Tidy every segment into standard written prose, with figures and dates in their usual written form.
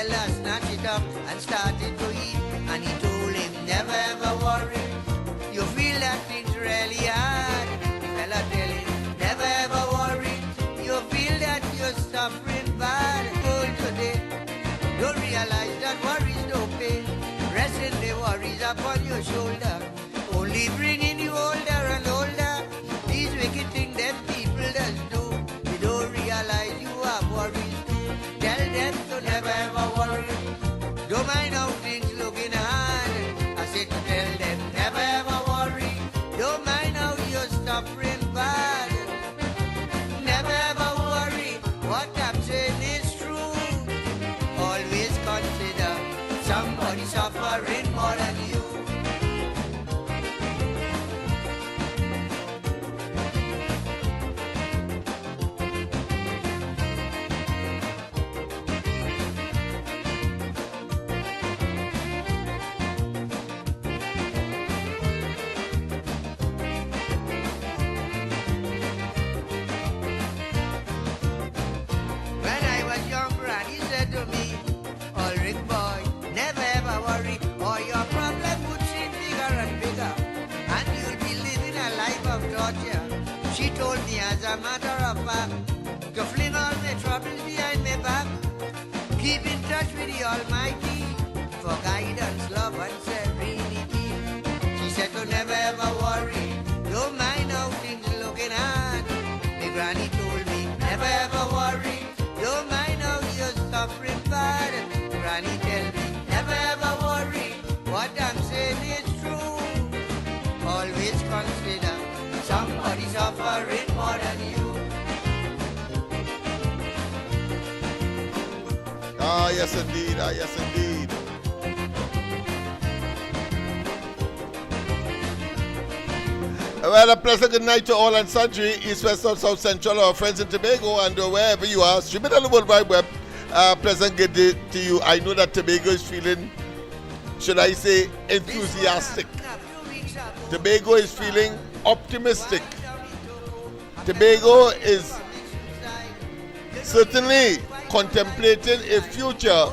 fella snatched it up and started to eat. And he told him, never ever worry. You feel that things really hard. The fella tell him, never ever worry. You feel that you're suffering bad. Gold today, don't realize that worries don't pay. Resting the worries upon your shoulder, only bringing you older and older. These wicked things them people just do. They don't realize you have worries too. Tell them to never ever worry. Don't mind how things looking hard. I said to tell them never ever worry. Don't mind how you're suffering bad. Never ever worry. What I'm saying is true. Always consider somebody suffering more than you. When I was young, Granny said to me, Ulrich boy, never ever worry, or your problem would seem bigger and bigger, and you'll be living a life of torture. She told me as a matter of fact, to fling all my troubles behind my back, keep in touch with the Almighty, for guidance, love and serenity. She said to never ever worry, don't mind how things looking hard. My granny told me, never ever worry, don't mind how you're suffering bad. Granny tell me, never ever worry, what I'm saying is true. Always consider somebody suffering more than you. Ah, yes indeed, ah, yes indeed. Well, a pleasant good night to all and sundry, East, West, North, South, Central, our friends in Tobago, and wherever you are, streaming on the World Wide Web. Pleasant good day to you. I know that Tobago is feeling, should I say, enthusiastic. Tobago is feeling optimistic. Tobago is certainly contemplating a future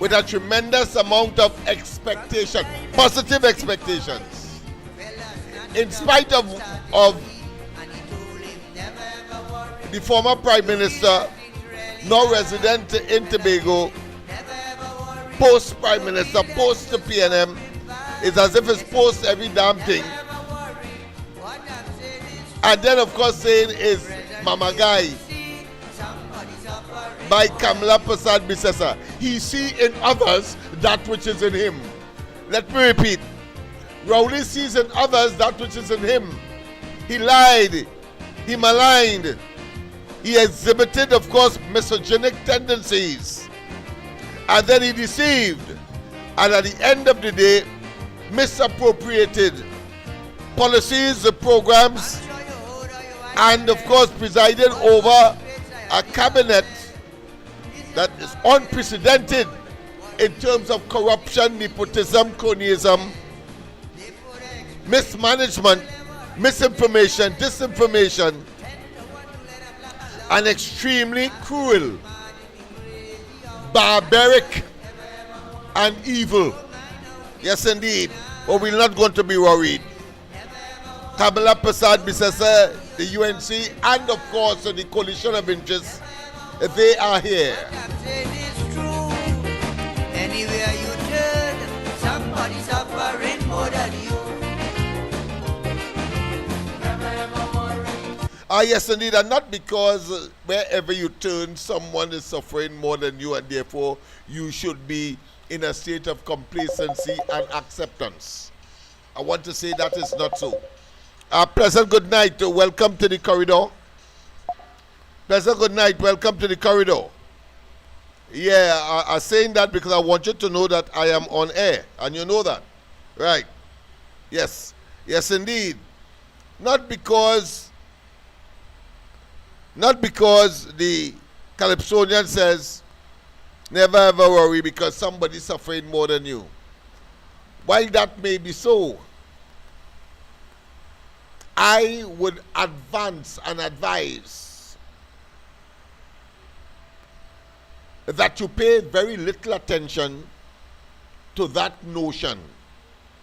with a tremendous amount of expectation, positive expectations. In spite of the former Prime Minister, now resident in Tobago, post-Prime Minister, post-PNM, it's as if it's post every damn thing. And then, of course, saying is Mama Guy by Kamala Prasad Bisesa. He see in others that which is in him. Let me repeat. Rowley sees in others that which is in him. He lied. He maligned. He exhibited, of course, misogynic tendencies. And then he deceived. And at the end of the day, misappropriated policies, programs, and of course presided over a cabinet that is unprecedented in terms of corruption, nepotism, cronyism, mismanagement, misinformation, disinformation, and extremely cruel, barbaric, and evil. Yes, indeed. But we're not going to be worried. Kamala Prasad Bisesa, the UNC, and of course the coalition of interests, they are here. Anywhere you turn, somebody suffering more than you. Ah, yes, indeed, and not because wherever you turn, someone is suffering more than you, and therefore you should be in a state of complacency and acceptance. I want to say that is not so. Pleasant good night. Welcome to the corridor. Pleasant good night. Welcome to the corridor. Yeah, I'm saying that because I want you to know that I am on air, and you know that, right? Yes, yes, indeed. Not because the Calypsonian says, never ever worry because somebody's suffering more than you. While that may be so, I would advance and advise that you pay very little attention to that notion.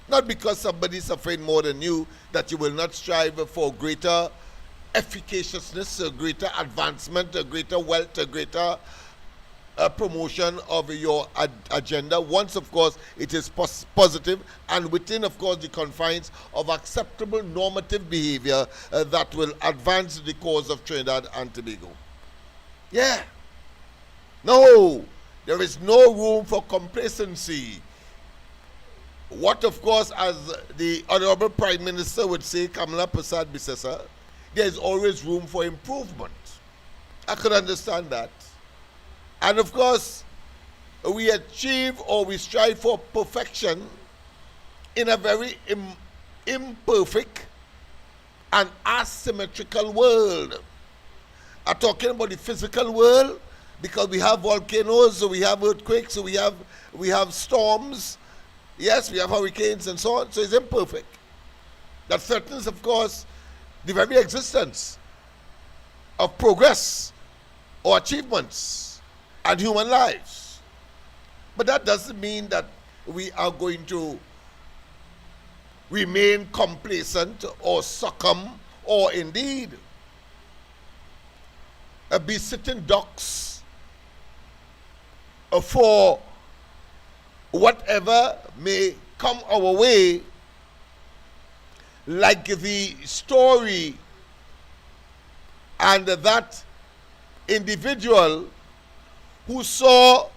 Not because somebody's suffering more than you, that you will not strive for greater efficaciousness, a greater advancement, a greater wealth, a greater promotion of your agenda. Once, of course, it is positive and within, of course, the confines of acceptable normative behavior that will advance the cause of Trinidad and Tobago. Yeah. No, there is no room for complacency. What, of course, as the Honorable Prime Minister would say, Kamala Prasad Bisesa, there is always room for improvement. I could understand that. And of course, we achieve or we strive for perfection in a very imperfect and asymmetrical world. I'm talking about the physical world, because we have volcanoes, so we have earthquakes, so we have storms. Yes, we have hurricanes and so on, so it's imperfect. That threatens, of course, the very existence of progress or achievements and human lives. But that doesn't mean that we are going to remain complacent or succumb or indeed be sitting ducks for whatever may come our way, like the story and that individual who saw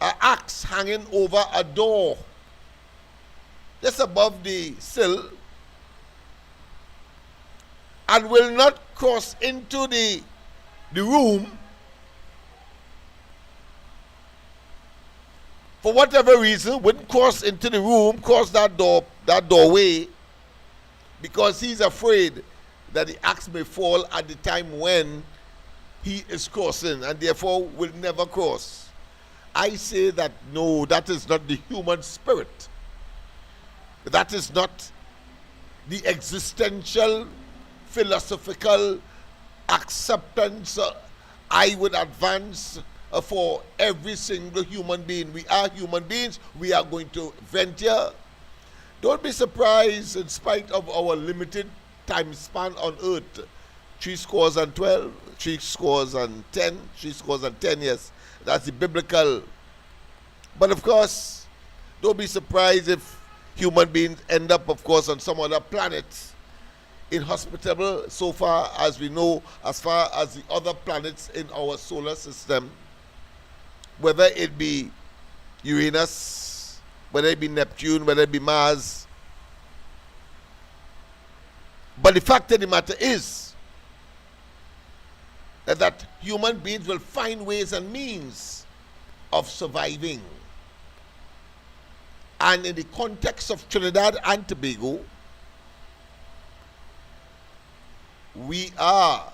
an axe hanging over a door just above the sill and will not cross into the room for whatever reason, wouldn't cross into the room, cross that doorway, because he's afraid that the axe may fall at the time when he is crossing and therefore will never cross. I say that no, that is not the human spirit. That is not the existential, philosophical acceptance I would advance for every single human being. We are human beings. We are going to venture. Don't be surprised, in spite of our limited time span on earth, 70, 10 years. That's the biblical. But of course, don't be surprised if human beings end up, of course, on some other planet, inhospitable so far as we know, as far as the other planets in our solar system, whether it be Uranus, whether it be Neptune, whether it be Mars. But the fact of the matter is that human beings will find ways and means of surviving. And in the context of Trinidad and Tobago, we are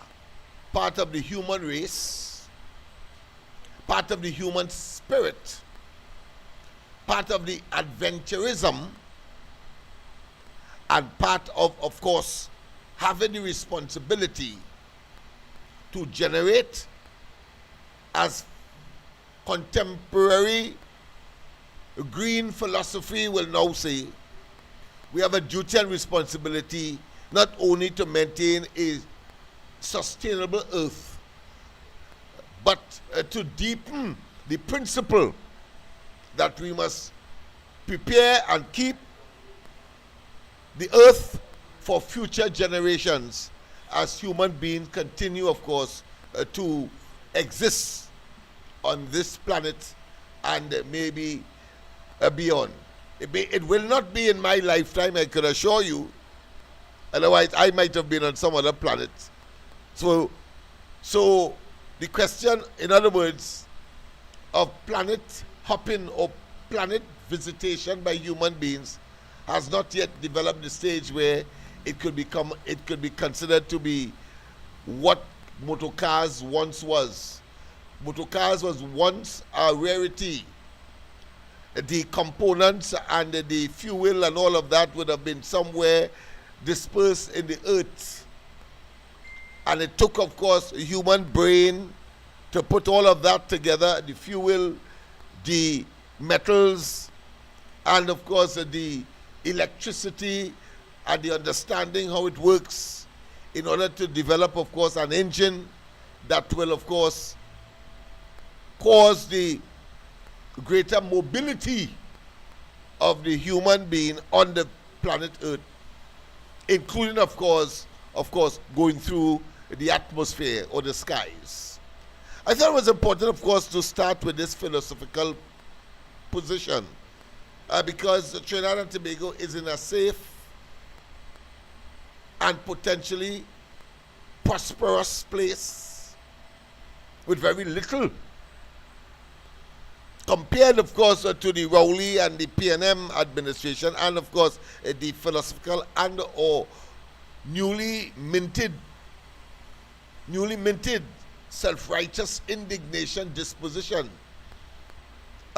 part of the human race, part of the human spirit, part of the adventurism, and part of course, having the responsibility to generate, as contemporary green philosophy will now say, we have a duty and responsibility not only to maintain a sustainable earth, but to deepen the principle that we must prepare and keep the earth for future generations as human beings continue, of course, to exist on this planet and maybe beyond. It will not be in my lifetime, I could assure you. Otherwise, I might have been on some other planet. So the question, in other words, of planet hopping or planet visitation by human beings has not yet developed the stage where it could be considered to be what motorcars once was. Motorcars was once a rarity. The components and the fuel and all of that would have been somewhere dispersed in the earth. And it took, of course, a human brain to put all of that together, the fuel, the metals, and of course the electricity, and the understanding how it works, in order to develop, of course, an engine that will, of course, cause the greater mobility of the human being on the planet Earth, including, of course, going through the atmosphere or the skies. I thought it was important, of course, to start with this philosophical position, because Trinidad and Tobago is in a safe and potentially prosperous place with very little, compared, of course, to the Rowley and the PNM administration, and of course the philosophical and or newly minted self-righteous indignation disposition,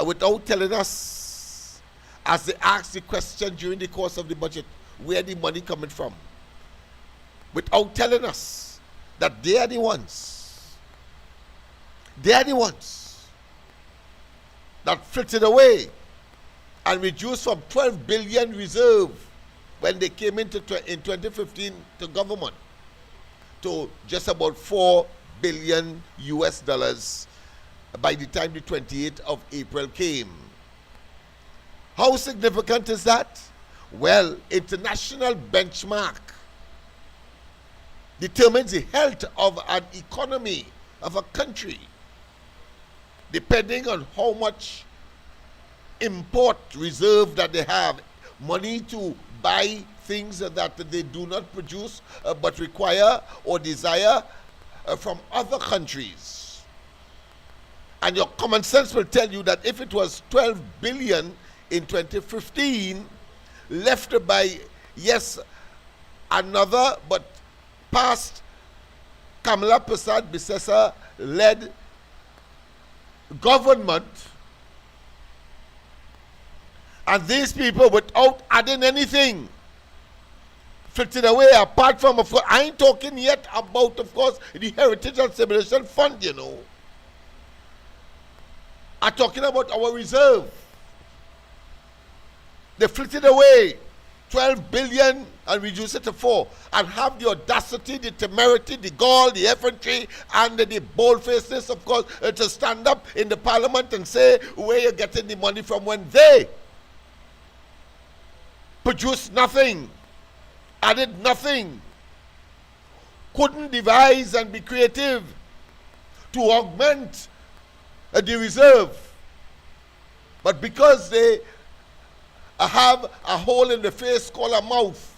without telling us, as they asked the question during the course of the budget, where the money coming from, without telling us that they are the ones that flitted away and reduced from 12 billion reserve when they came in 2015 to government to just about $4 billion US dollars by the time the 28th of April came. How significant is that? Well, international benchmark determines the health of an economy, of a country, depending on how much import reserve that they have, money to buy things that they do not produce but require or desire from other countries. And your common sense will tell you that if it was 12 billion in 2015, left by, yes, another but past Kamala Prasad Bisesa led government, and these people, without adding anything, flitted away, apart from, of course, I ain't talking yet about, of course, the Heritage and Civilization Fund, you know. I'm talking about our reserve. They flitted away 12 billion and reduce it to 4, and have the audacity, the temerity, the gall, the effrontery, and the bold-facedness, of course, to stand up in the parliament and say where you're getting the money from, when they produced nothing, added nothing, couldn't devise and be creative to augment the reserve. But because they have a hole in the face called a mouth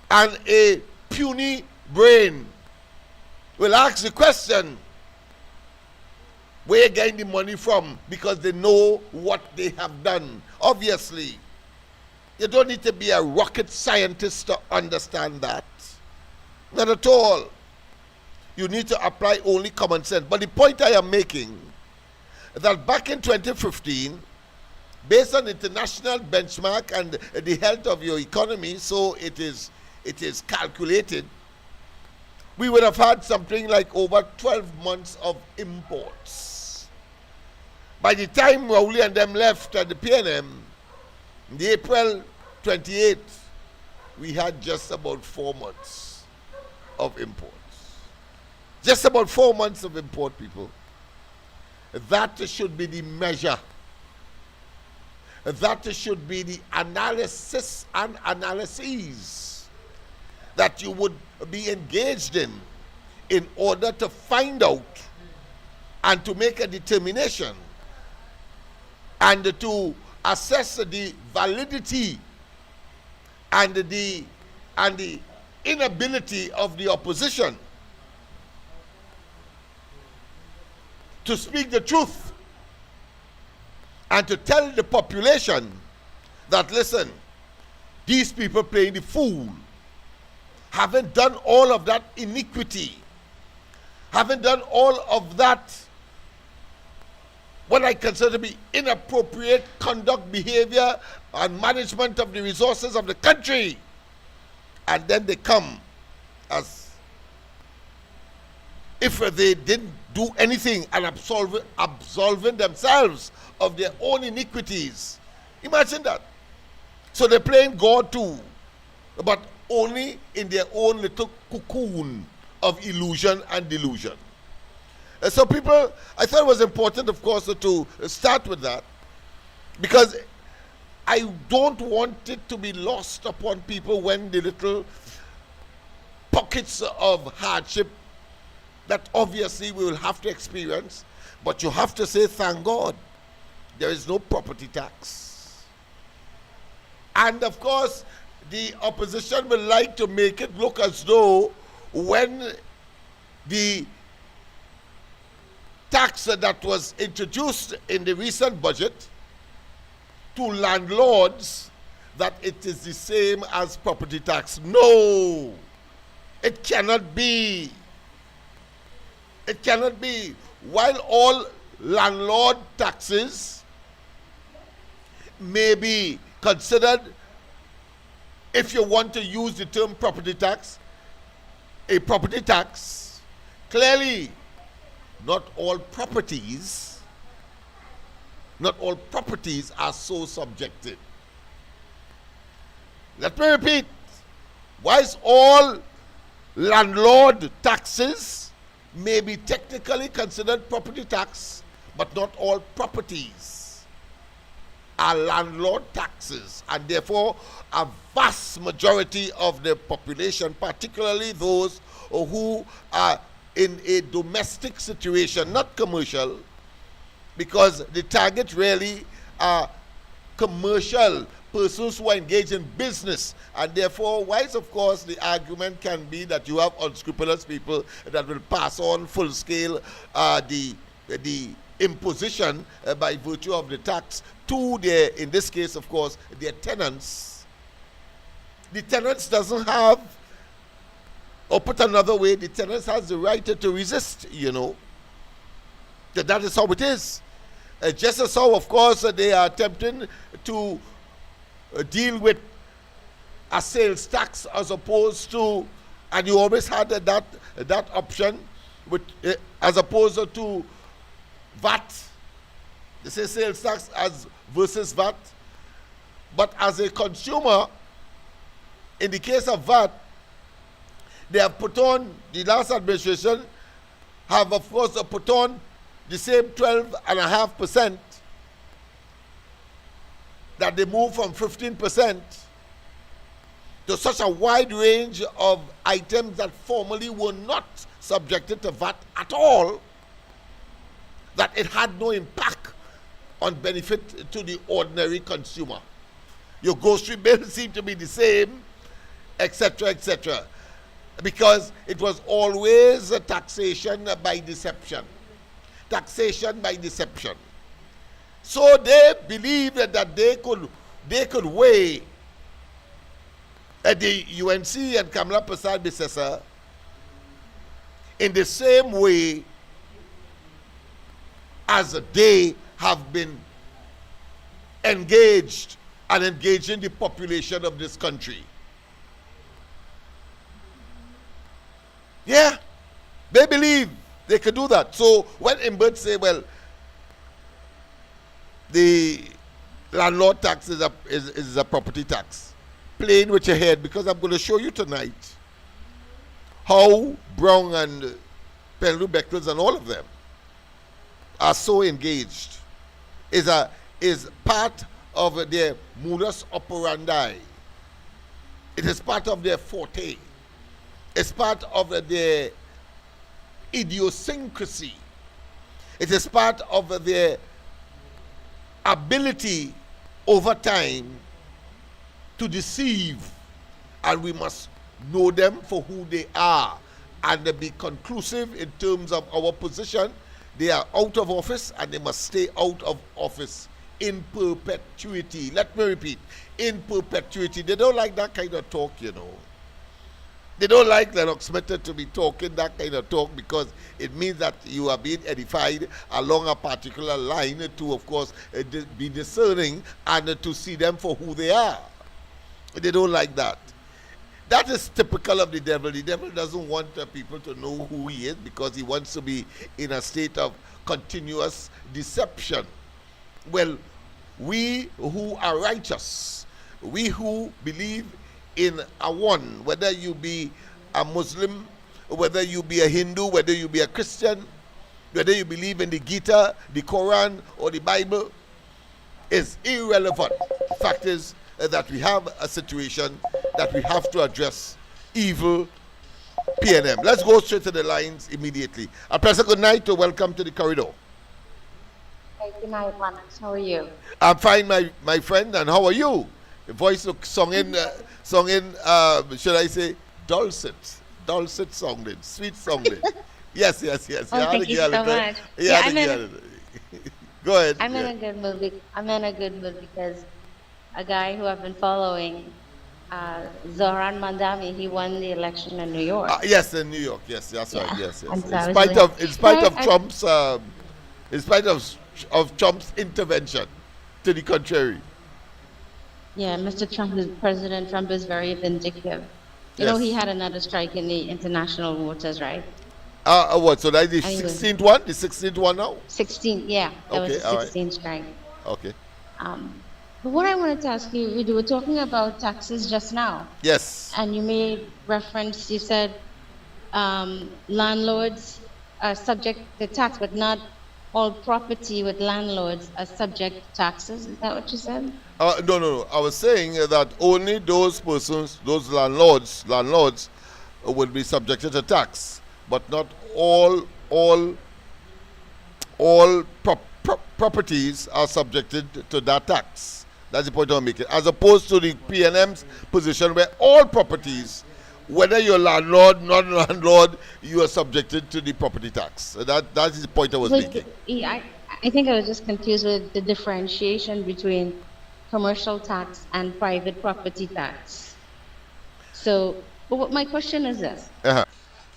and a puny brain, will ask the question, where you getting the money from? Because they know what they have done. Obviously, you don't need to be a rocket scientist to understand that. Not at all. You need to apply only common sense. But the point I am making is that back in 2015, based on international benchmark and the health of your economy, so it is calculated, we would have had something like over 12 months of imports. By the time Rowley and them left at the PNM, in April 28th, we had just about 4 months of imports. Just about 4 months of import, people. That should be the measure. That should be the analysis and analyses that you would be engaged in order to find out and to make a determination and to assess the validity and the inability of the opposition to speak the truth and to tell the population that, listen, these people playing the fool, haven't done all of that iniquity, haven't done all of that what I consider to be inappropriate conduct, behavior, and management of the resources of the country. And then they come as if they didn't do anything and absolving themselves of their own iniquities. Imagine that. So they're playing God too, but only in their own little cocoon of illusion and delusion. So people, I thought it was important, of course, to start with that, because I don't want it to be lost upon people when the little pockets of hardship that obviously we will have to experience, but you have to say, thank God, there is no property tax. And of course, the opposition would like to make it look as though when the tax that was introduced in the recent budget to landlords, that it is the same as property tax. No, it cannot be. It cannot be. While all landlord taxes may be considered, if you want to use the term property tax, a property tax, clearly not all properties are so subjected. Let me repeat. Whilst all landlord taxes may be technically considered property tax, but not all properties are landlord taxes, and therefore a vast majority of the population, particularly those who are in a domestic situation, not commercial, because the target really are commercial persons who are engaged in business, and therefore, whilst of course the argument can be that you have unscrupulous people that will pass on full scale the imposition by virtue of the tax to their, in this case of course, their tenants. The tenants doesn't have, or put another way, the tenants has the right to resist, you know. That is how it is. Just as how, of course, they are attempting to deal with a sales tax as opposed to, and you always had that option with, as opposed to VAT. They say sales tax as versus VAT. But as a consumer, in the case of VAT, they have put on, the last administration have of course put on the same 12.5% that they moved from 15% to such a wide range of items that formerly were not subjected to VAT at all, that it had no impact on benefit to the ordinary consumer. Your grocery bill seemed to be the same, etc., etc., because it was always a taxation by deception. Taxation by deception. So they believed that they could weigh the UNC and Kamala Prasad Bissessa in the same way as they have been engaged and engaging the population of this country. Yeah, they believe they could do that. So when Imbert say, well, the landlord tax is a property tax, playing with your head, because I'm going to show you tonight how Brown and Penlu Beckles and all of them are so engaged. Is part of their modus operandi. It is part of their forte. It's part of their idiosyncrasy. It is part of their ability over time to deceive, and we must know them for who they are and be conclusive in terms of our position. They are out of office and they must stay out of office in perpetuity. Let me repeat, in perpetuity. They don't like that kind of talk, you know. They don't like Lennox Smith to be talking that kind of talk, because it means that you are being edified along a particular line to, of course, be discerning and to see them for who they are. They don't like that. that is typical of the devil. The devil doesn't want people to know who he is because he wants to be in a state of continuous deception. Well, we who are righteous, we who believe in a one, whether you be a Muslim, whether you be a Hindu, whether you be a Christian, whether you believe in the Gita, the Quran, or the Bible, is irrelevant. The fact is that we have a situation that we have to address: evil PNM. Let's go straight to the lines immediately. A pleasant good night to welcome to the corridor. Hey, good night, Lennox. How are you? I'm fine, my friend, and how are you? The voice of sung in, should I say, dulcet sounding, sweet sounding. Yes. Oh, thank you so much. Go ahead. I'm in a good mood. I'm in a good mood because a guy who I've been following, Zohran Mandami, he won the election in New York. Yes, in New York. Yes, that's right. Yes. And so In spite of Trump's, in spite of Trump's intervention, to the contrary. Yeah, President Trump is very vindictive. You know, he had another strike in the international waters, right? What? So that's the 16th one? The 16th one now? 16, yeah. That was the 16th strike. Okay. But what I wanted to ask you, we were talking about taxes just now. Yes. And you made reference, you said landlords are subject to tax, but not all property with landlords are subject to taxes. Is that what you said? No. I was saying that only those persons, those landlords would be subjected to tax, but not all properties are subjected to that tax. That's the point I'm making. As opposed to the PNM's position where all properties, whether you're landlord, non-landlord, you are subjected to the property tax. That is the point I was making. I think I was just confused with the differentiation between commercial tax and private property tax. So, but my question is this.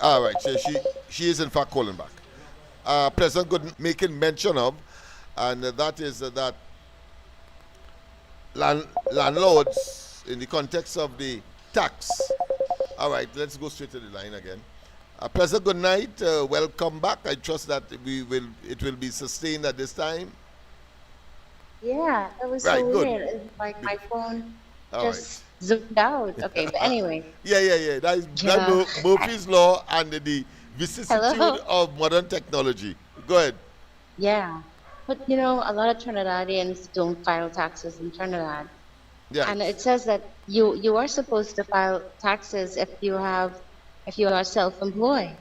All right, so she is in fact calling back. President Good making mention of, and that is that landlords in the context of the tax. All right, let's go straight to the line again. President, good night. Welcome back. I trust that it will be sustained at this time. Yeah, that was right, so good. weird. It's like my phone All just zoomed out. Okay, but anyway. Yeah. That is Murphy's Law and the vicissitude of modern technology. Go ahead. Yeah. But you know, a lot of Trinidadians don't file taxes in Trinidad. Yeah. And it says that you are supposed to file taxes if you are self-employed.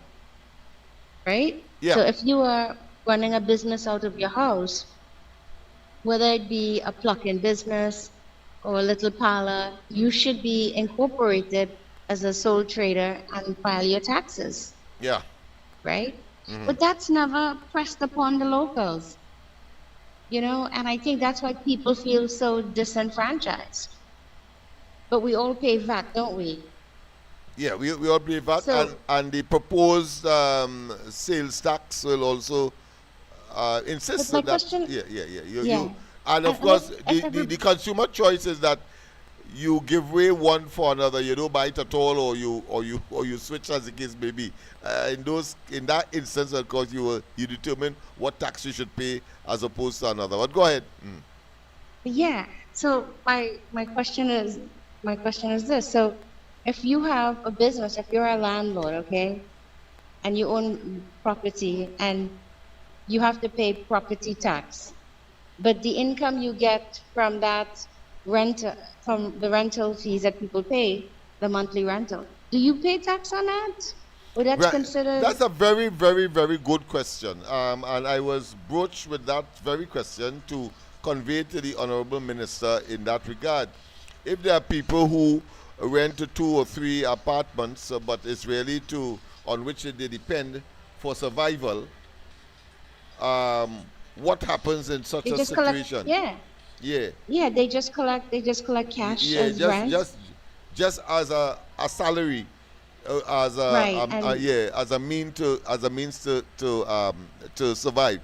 Right? Yeah. So if you are running a business out of your house, whether it be a pluck-in business or a little parlor, you should be incorporated as a sole trader and file your taxes. Yeah. Right? Mm-hmm. But that's never pressed upon the locals. You know, and I think that's why people feel so disenfranchised. But we all pay VAT, don't we? Yeah, we all pay VAT, and the proposed sales tax will also insist on that. Yeah. And of course, the consumer choice is that you give way one for another. You don't buy it at all, or you switch, as the case may be. In that instance, of course, you determine what tax you should pay as opposed to another. But go ahead. Yeah. So my question is this. So if you have a business, if you're a landlord, okay, and you own property and you have to pay property tax, but the income you get from that from the rental fees that people pay, the monthly rental, do you pay tax on that? Or that's considered? That's a very, very, very good question. And I was broached with that very question to convey to the Honorable Minister in that regard. If there are people who rent 2 or 3 apartments, but it's really on which they depend for survival, what happens in such a situation? Yeah, they just collect cash as rent. Just as a salary, as a means to survive.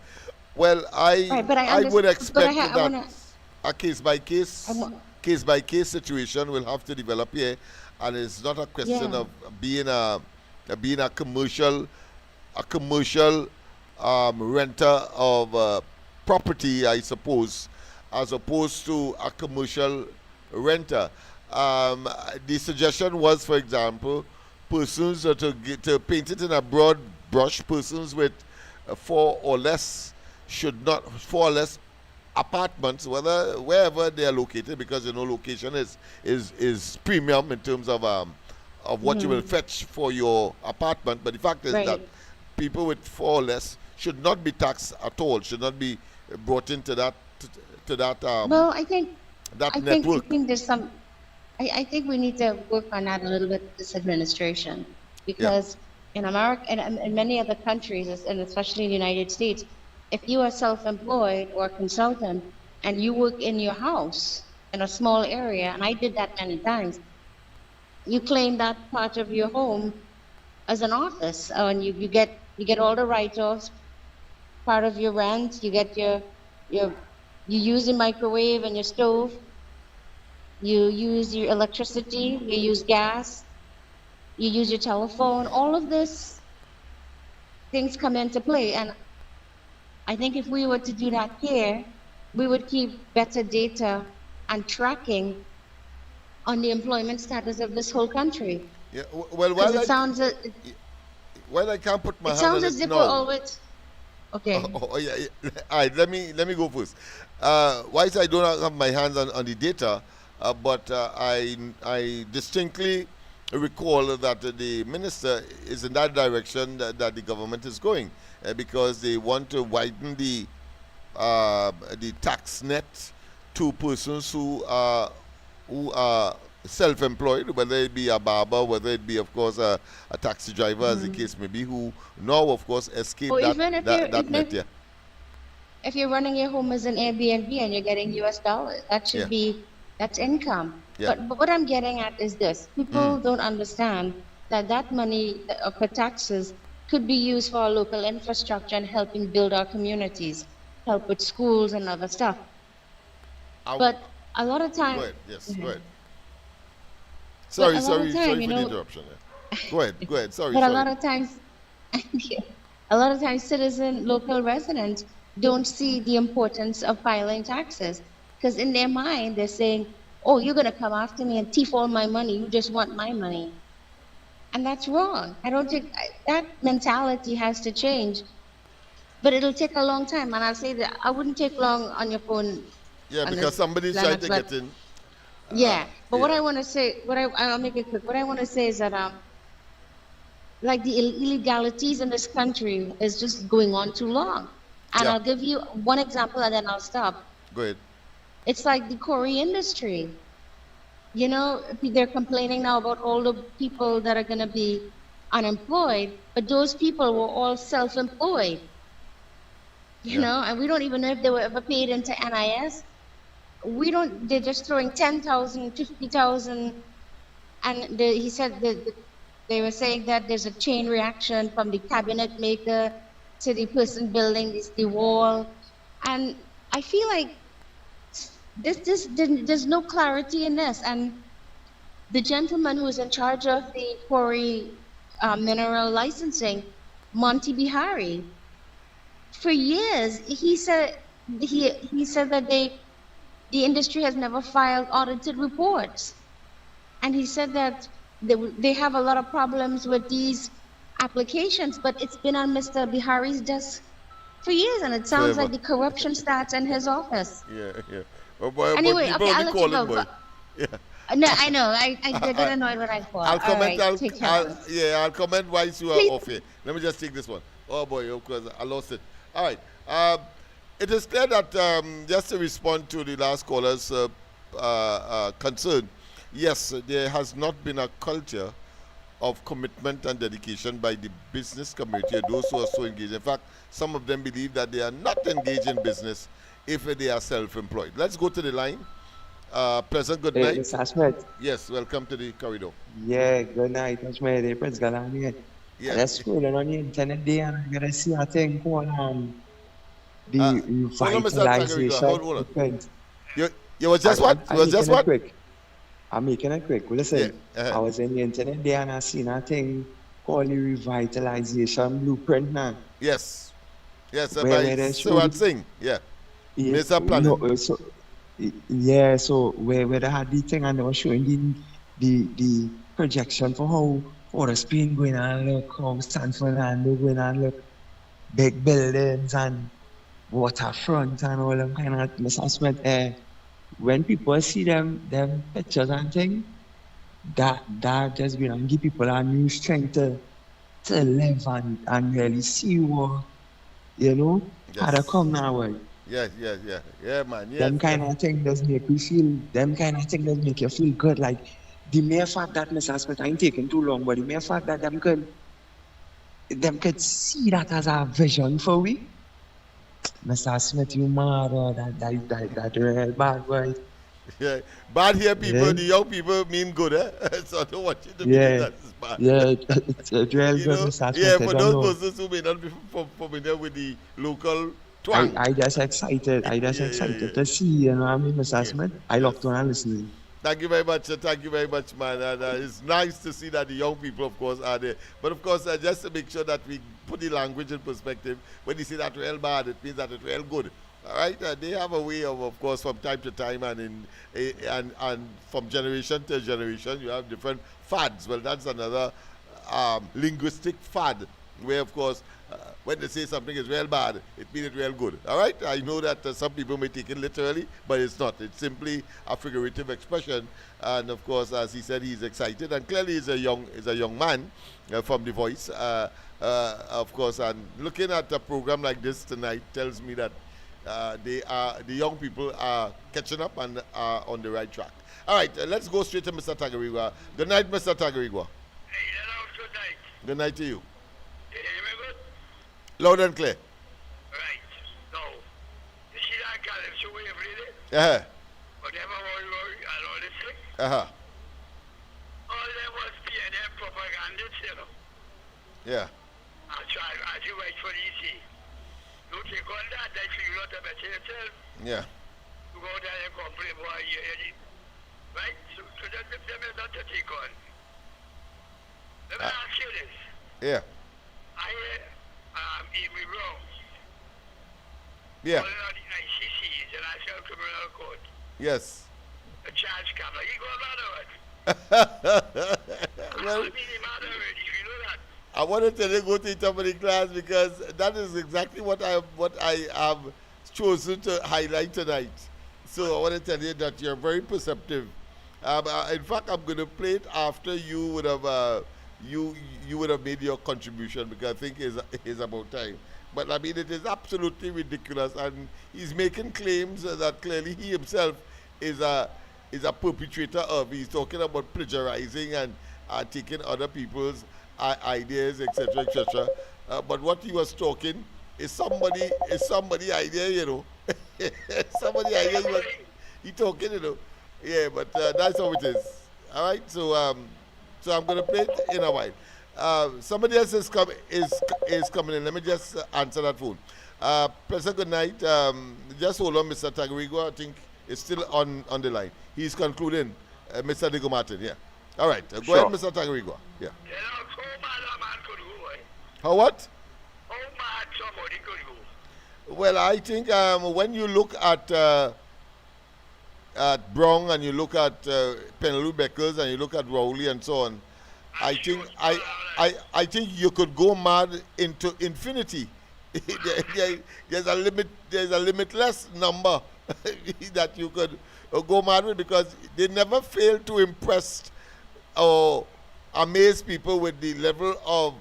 Well, I would expect that a case by case situation will have to develop here, and it's not a question Yeah. of being a commercial renter of property, I suppose, as opposed to a commercial renter. The suggestion was, for example, persons to paint it in a broad brush. Persons with four or less apartments, wherever they are located, because location is premium in terms of what you will fetch for your apartment. But the fact is that Right. people with four or less should not be taxed at all. Should not be brought into to that Well, I think that I think I network. think there's some. I think we need to work on that a little bit, this administration, Yeah. because in America and in many other countries, and especially in the United States, if you are self-employed or a consultant and you work in your house in a small area, and I did that many times, you claim that part of your home as an office, and you get all the write-offs, part of your rent, you get your you use your microwave and your stove, you use your electricity, you use gas, you use your telephone, all of this things come into play. And I think if we were to do that here, we would keep better data and tracking on the employment status of this whole country. Yeah. Well, Because while I can't put my it hand on sounds as it if we're now. always okay. Yeah, yeah. All right, let me go first. Whilst I don't have my hands on the data, but I distinctly recall that the minister is in that direction that the government is going, because they want to widen the tax net to persons who are self-employed, whether it be a barber, whether it be, of course, a taxi driver, as the case may be, who now, of course, escape Or that even if that, that net. Yeah. if you're running your home as an Airbnb and you're getting US dollars, that should Yeah. be that's income. Yeah. But what I'm getting at is this: people don't understand that money for taxes could be used for our local infrastructure and helping build our communities, help with schools and other stuff. But a lot of Go time, ahead. Yes. Go ahead. a Sorry, lot sorry, of time, sorry you for the know, interruption. Go ahead. Go ahead. Sorry, but a sorry. lot of times, a lot of times, local residents don't see the importance of filing taxes because in their mind they're saying, "Oh, you're gonna come after me and thief all my money. You just want my money," and that's wrong. I don't think that mentality has to change, but it'll take a long time. And I'll say that I wouldn't take long on your phone. Yeah, On because this somebody's trying Lennox, to but get in. yeah. But what Yeah. I want to say, I'll make it quick. What I want to say is that like the illegalities in this country is just going on too long. And Yeah. I'll give you one example and then I'll stop. Go ahead. It's like the quarry industry. You know, they're complaining now about all the people that are going to be unemployed, but those people were all self-employed. You Yeah. know, and we don't even know if they were ever paid into NIS. We don't, they're just throwing 10,000, 50,000. And he said that they were saying that there's a chain reaction from the cabinet maker to the person building the wall. And I feel like there's no clarity in this. And the gentleman who's in charge of the quarry mineral licensing, Monty Bihari, for years he said that the industry has never filed audited reports. And he said that they have a lot of problems with these applications, but it's been on Mr. Bihari's desk for years, and it sounds Forever. like the corruption starts in his office. Yeah, yeah. But Anyway, people okay, only I'll let call you him go. boy. Yeah. No, I know, I get annoyed when I call. I'll All comment. right, take care. I'll comment whilst you are Please. off here. Let me just take this one. Oh boy, of course, I lost it. All right. It is clear that just to respond to the last caller's concern, yes, there has not been a culture of commitment and dedication by the business community, those who are so engaged. In fact, some of them believe that they are not engaged in business if they are self-employed. Let's go to the line. Pleasant good Hey, night. Mr. Smith. Yes, welcome to the corridor. Yeah, good night. That's my day. Prince Galani. Yeah. That's scrolling on the internet there and I'm gonna see a thing called the Hold on, Mr. Tagariga. revitalization Hold on. of Prince. You was just what? You was I'll just make it what? quick. I'm making it quick. Listen, Yeah. I was in the internet there and I seen a thing called the revitalization blueprint now. Yes. Yes, by Where they showed Sirat Singh. Yeah. yeah, Minister no, Planning. yeah, so where they had the thing and they were showing the projection for how Forest Spain going on look, how San Fernando going on look, big buildings and waterfront and all them kind of assessment. When people see them pictures and things, that just gonna give people a new strength to live and really see what how to Yes. come now way. Yeah, man. Yes, Them yes. kind of thing does make you feel, them kind of thing does make you feel good. Like the mere fact that Mr. Smith ain't taking too long, but the mere fact that them could see that as a vision for we. Mr. Smith, you mad or that real bad boy. Yeah. Bad here people, Yeah, the young people mean good, eh? So I don't want you to believe yeah, that it's bad. yeah. It's real You good, know? Mr. Yeah, Smith. I for don't those know. persons who may not be familiar with the local twang. I just excited. I just Yeah. excited to see, you know what I mean, Mr. Yes. Smith. I Yes. locked on and listening. Thank you very much. Thank you very much, man. And it's nice to see that the young people, of course, are there. But of course, just to make sure that we put the language in perspective, when you say that real bad, it means that it's real good. All right, they have a way of course, from time to time, and from generation to generation, you have different fads. Well, that's another linguistic fad, where of course, when they say something is real bad, it means it's real good. All right, I know that some people may take it literally, but it's not. It's simply a figurative expression. And of course, as he said, he's excited, and clearly he's a young man from the voice. Of course, and looking at a program like this tonight tells me that the young people are catching up and are on the right track. All right, let's go straight to Mr. Tagarigua. Good night, Mr. Tagarigua. Hey, good night. Good night to you. You hear me good? Loud and clear. Right. Now, you see that guy that's away every day? Uh-huh. Whatever worry and all this thing? Uh-huh. All them was PNM propagandists, you know. Yeah. As you wait for EC. You take on that, that you not a better yourself. Yeah. You go there and complain, boy, right? So them is not to take on. Let me ask you this. Yeah. I hear me wrong. Yeah. Calling on the ICC, the National Criminal Court. Yes. The charge cover. He goes on to it. Well, I mean, him out already, you know that. I want to tell you go to somebody class because that is exactly what I have chosen to highlight tonight. So I want to tell you that you're very perceptive. In fact, I'm going to play it after you would have you would have made your contribution because I think it's about time. But I mean, it is absolutely ridiculous, and he's making claims that clearly he himself is a perpetrator of. He's talking about plagiarizing and taking other people's ideas, etc., etc. But what he was talking is somebody idea, you know. Somebody idea he talking, you know. Yeah, but that's how it is. All right, so I'm gonna play it in a while. Somebody else is coming in. Let me just answer that phone. Professor, good night. Just hold on, Mr. Tagrigo. I think it's still on the line. He's concluding, Mr. Digo Martin. Yeah. All right. Go Sure. ahead, Mr. Tagrigo. Yeah. You know, how mad a man could go, eh? How what? How mad somebody could go? Well, I think when you look at Brown and you look at Penelope Beckers and you look at Rowley and so on, I think I think you could go mad into infinity. There's a limit. There's a limitless number that you could go mad with because they never fail to impress or amaze people with the level of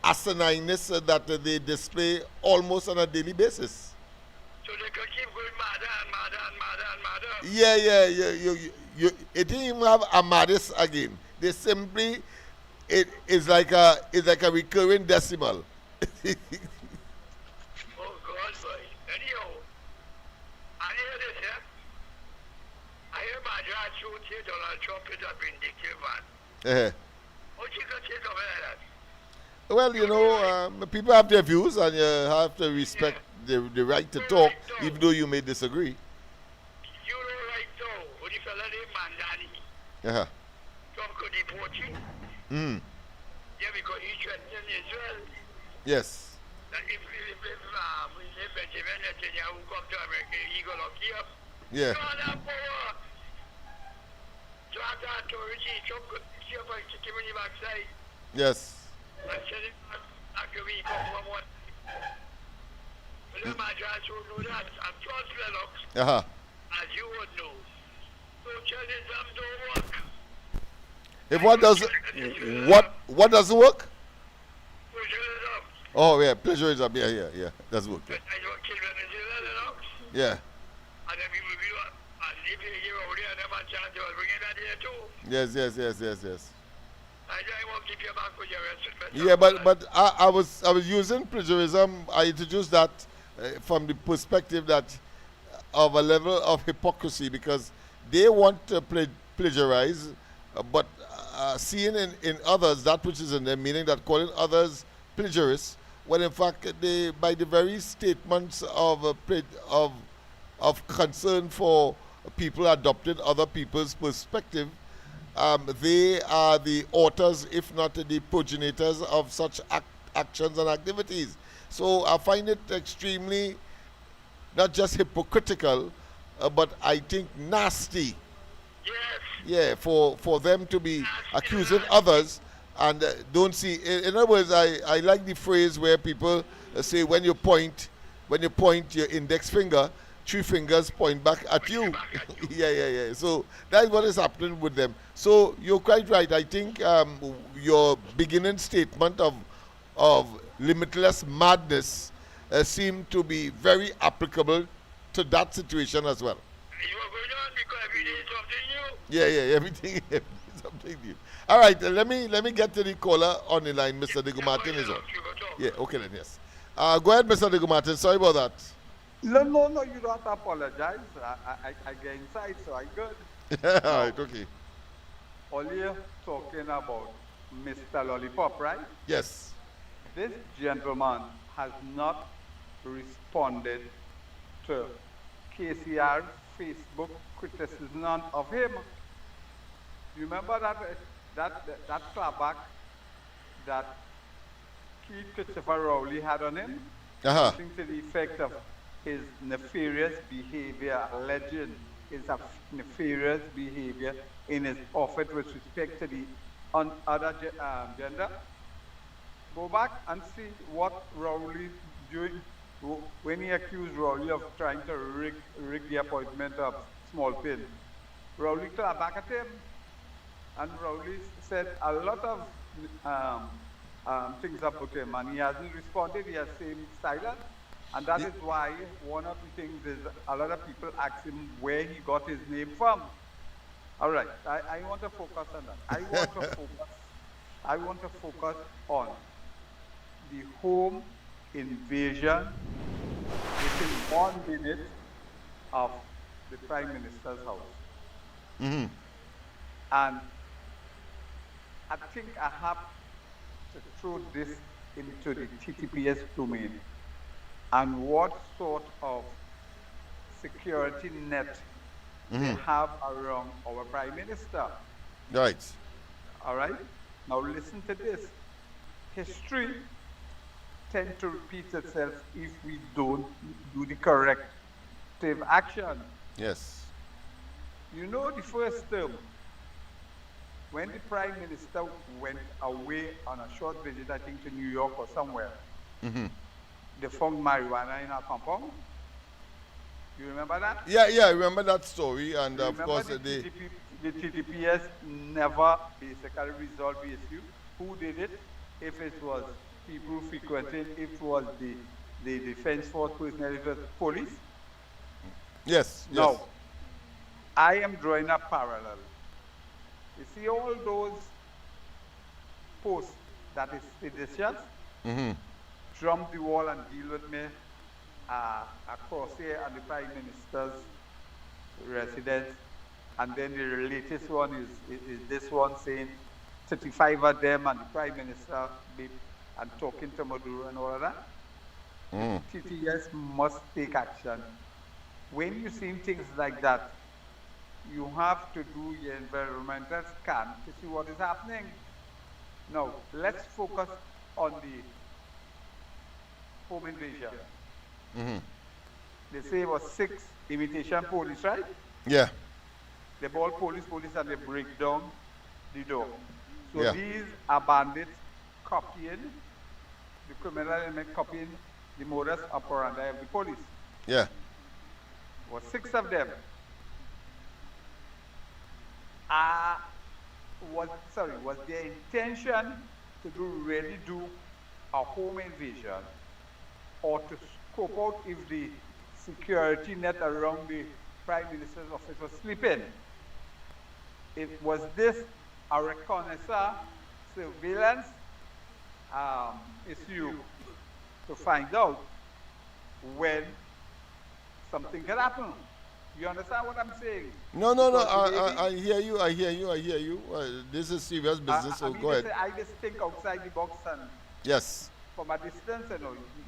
asinineness that they display almost on a daily basis. So they could keep going madder and madder and madder and madder. Yeah. It didn't even have a madness again. They simply it is like a recurring decimal. Oh, God, boy. Anyhow, I hear this, yeah? I hear Madras shoot here, Donald Trump is a vindictive man. What you got to say something like that? Well, you know, people have their views, and you have to respect the right to talk, even though you may disagree. You know right now, what the fella named Mandani? Uh-huh. Some could deport you. Mm. Yeah, because he threatened Israel Yes. that if Benjamin Netanyahu come to America, he going to lock you up. Yeah. You don't have power to have the authority. Trump could pick you up and kick him in the backside Yes. and send him back after we come from one. Well, my judge would know that. And plus, Lennox, Uh-huh. as you would know, socialism don't work. If what doesn't work? Socialism. Oh yeah, plagiarism. Yeah. Doesn't work. I don't kill Venezuela, Lennox. Yeah. And then we will be and if you give out there and them a chance, they will bring in that here too. Yes. I just won't keep you back with your rest. Yeah, but I was using plagiarism. I introduced that from the perspective that of a level of hypocrisy, because they want to plagiarize, but seeing in others that which is in them, meaning that calling others plagiarists, when in fact they, by the very statements of concern for people adopting other people's perspective, they are the authors, if not the progenitors of such actions and activities. So I find it extremely, not just hypocritical, but I think nasty. Yes. Yeah, for them to be accusing others and don't see. In other words, I like the phrase where people say when you point your index finger, 3 fingers point back at you. Yeah. So that's what is happening with them. So you're quite right. I think your beginning statement of limitless madness seemed to be very applicable to that situation as well. You are going on because every day is something new. Yeah, everything something new. All right, let me get to the caller on the line. Mr. Diego Martin is on. Yeah, okay then, yes. Go ahead, Mr. Diego Martin. Sorry about that. No, you don't have to apologize. I get inside, so I good. All right, okay. All you're talking about Mr. Lollipop, right? Yes. This gentleman has not responded to KCR's Facebook criticism of him. You remember that clapback that Keith Christopher Rowley had on him? Uh-huh. Something to the effect of his nefarious behavior, alleged his nefarious behavior in his office with respect to the other gender. Go back and see what Rowley doing when he accused Rowley of trying to rig the appointment of Small Pin. Rowley clapped back at him, and Rowley said a lot of things about him, and he hasn't responded. He has stayed silent, and that is why one of the things is a lot of people ask him where he got his name from. All right, I want to focus on that. I want to focus on the home invasion within 1 minute of the Prime Minister's house. Mm-hmm. And I think I have to throw this into the TTPS domain and what sort of security net they have around our Prime Minister. Right. All right? Now listen to this. History tends to repeat itself if we don't do the corrective action. Yes. You know, the first term, when the Prime Minister went away on a short visit, I think to New York or somewhere, they found marijuana in our compound. You remember that? Yeah, I remember that story, and of Remember course the TTPS never basically resolved the issue. Who did it? If it was people frequenting, if it was the defense force personnel, if it was police. Yes. Now, I am drawing a parallel. You see all those posts that is seditious, jump the wall and deal with me across here and the Prime Minister's residence. And then the latest one is this one saying 35 of them and the Prime Minister and talking to Maduro and all of that. TTS must take action. When you see things like that, you have to do your environmental scan to see what is happening. Now, let's focus on the home invasion. Mm-hmm. They say it was 6 imitation police, right? Yeah. They ball police, and they break down the door. So Yeah. these are bandits copying, the criminal element copying the modus operandi of the police. Yeah. Was 6 of them. Was their intention to really do a home invasion, or to scope out if the security net around the Prime Minister's office was sleeping? Was this a reconnaissance, surveillance issue to find out when something can happen? You understand what I'm saying? No. I hear you. This is serious business. So go ahead. I just think outside the box, and Yes. from a distance,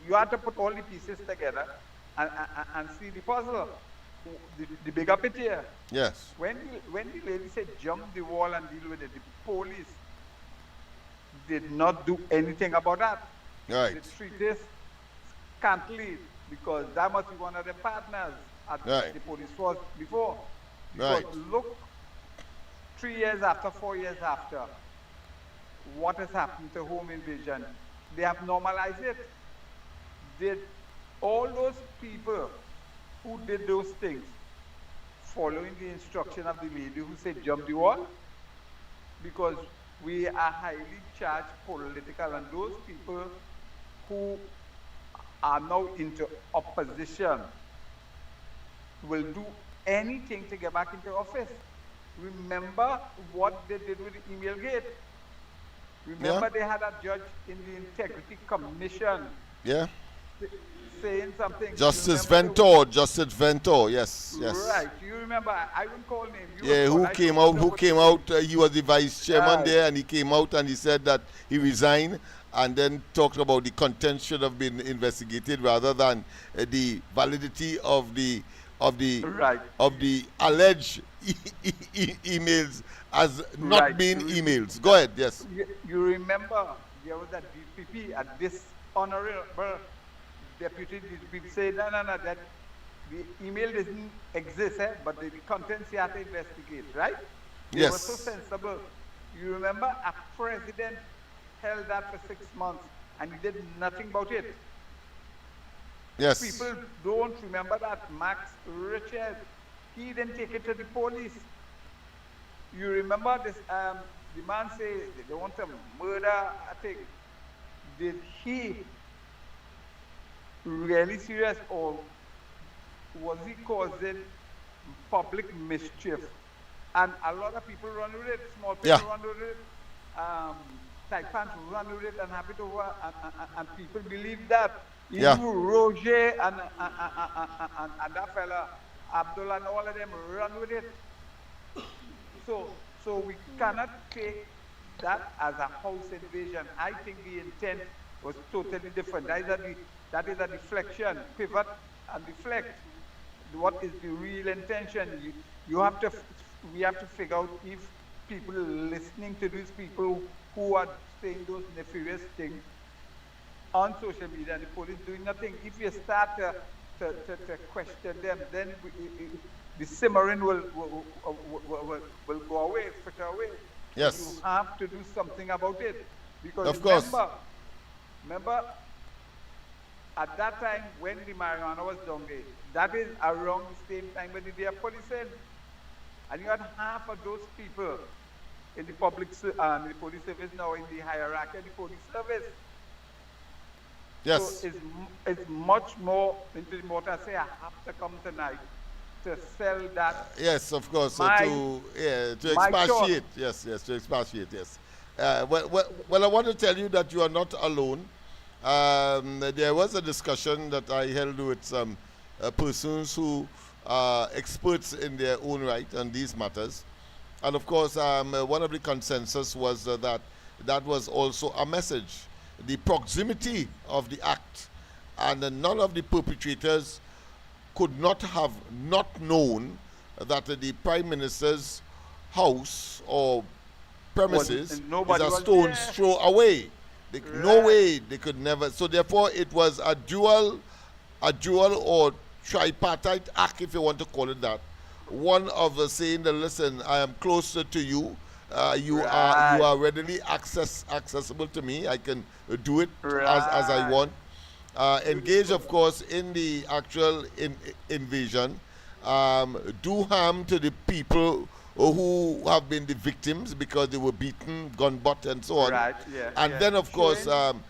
you have to put all the pieces together and see the puzzle, the bigger picture. Yes. When the lady said jump the wall and deal with it, the police did not do anything about that. Right. They treat this scantily, because that must be one of the partners at Right. the police force before. Because Right. look, 3 years after, 4 years after, what has happened to home invasion? They have normalized it. Did all those people who did those things following the instruction of the lady who said jump the wall? Because we are highly charged political, and those people who are now into opposition will do anything to get back into office. Remember what they did with the email gate. Remember they had a judge in the Integrity Commission Yeah. saying something. Justice Ventor. Yes. Right. You remember? I won't call name. Who came out? He was the vice chairman there, and he came out and he said that he resigned, and then talked about the content should have been investigated rather than the validity of the alleged emails as not being emails. Go ahead. Yes. You remember there was a DPP, a dishonorable deputy DPP, said no, that the email doesn't exist, but the contents you have to investigate, right? They Yes. were so sensible. You remember a president held that for 6 months and he did nothing about it. Yes. People don't remember that. Max Richard, he didn't take it to the police. You remember this? The man say they want to murder, I think. Did he really serious, or was he causing public mischief? And a lot of people run with it. Small people run with it. Taipans run with it and have it over, and people believe that. Even Roger and that fella Abdullah and all of them run with it. So we cannot take that as a house invasion. I think the intent was totally different. That is a deflection, pivot and deflect. What is the real intention? We have to figure out if people listening to these people who are saying those nefarious things on social media and the police doing nothing. If you start to question them, then the simmering will go away, flicker away. Yes. You have to do something about it. Because of course. Remember, at that time when the marijuana was down there, that is around the same time when the police said, and you had half of those people in the police service now, in the hierarchy of the police service. Yes. So it's much more into the motor. I say I have to come tonight to sell that. Yes, of course. To expatiate. Yes, to expatiate. Yes. Well, I want to tell you that you are not alone. There was a discussion that I held with some persons who are experts in their own right on these matters. And of course, one of the consensus was that was also a message. The proximity of the act, and none of the perpetrators could not have not known that the Prime Minister's house or premises is nobody a was stone's there. throw away. No Right. way they could never. So therefore, it was a dual or tripartite act, if you want to call it that. One of the saying that, listen, I am closer to you. You Right. are readily accessible to me. I can do it as I Right. want. Engage, of course, in the actual invasion. Do harm to the people who have been the victims because they were beaten, gun butt, and so on. Right, yeah, And yeah. then, of course, Showing-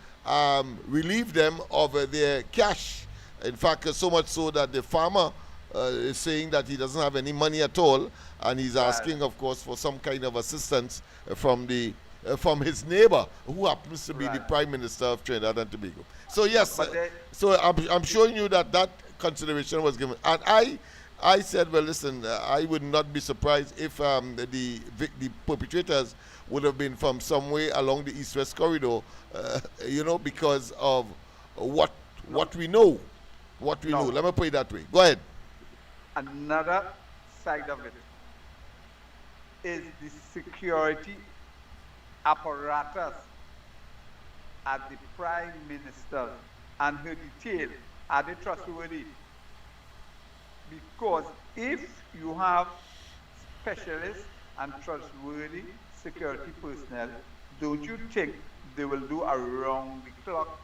relieve them of their cash. In fact, so much so that the farmer is saying that he doesn't have any money at all, and he's Right. asking, of course, for some kind of assistance from his neighbor, who happens to be the Right. Prime Minister of Trinidad and Tobago. So yes, But they- so I'm showing you that consideration was given, and I said, well, listen, I would not be surprised if the perpetrators would have been from somewhere along the East-West corridor, because of what we know. What we No. know. Let me put it that way. Go ahead. Another side of it is the security apparatus at the Prime Minister and her detail. Are they trustworthy? Because if you have specialists and trustworthy security personnel, don't you think they will do around-the-clock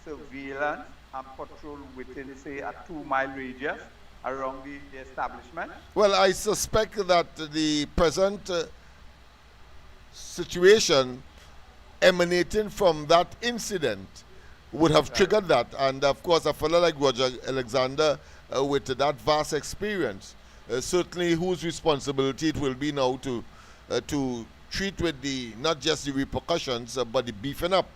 surveillance and patrol within, say, a 2-mile radius around the establishment? Well, I suspect that the present situation emanating from that incident would have triggered that. And of course, a fellow like Roger Alexander with that vast experience, certainly whose responsibility it will be now to treat with not just the repercussions, but the beefing up.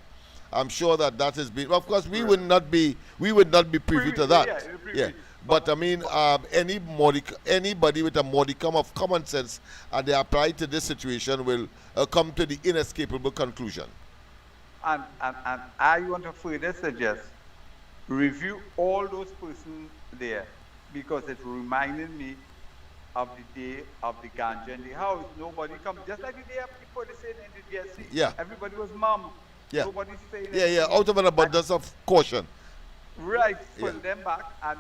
I'm sure that has been. Of course, we would not be privy to that. Yeah, privy. Yeah. But I mean, anybody with a modicum of common sense and they apply to this situation will come to the inescapable conclusion. And I want to further suggest, review all those persons there, because it reminded me of the day of the ganja in the house. Nobody come, just like the day before they said in the DSC. Yeah. Everybody was mum. Yeah. Nobody's saying Yeah, anything. out of an abundance of caution. Right, pull Yeah. them back and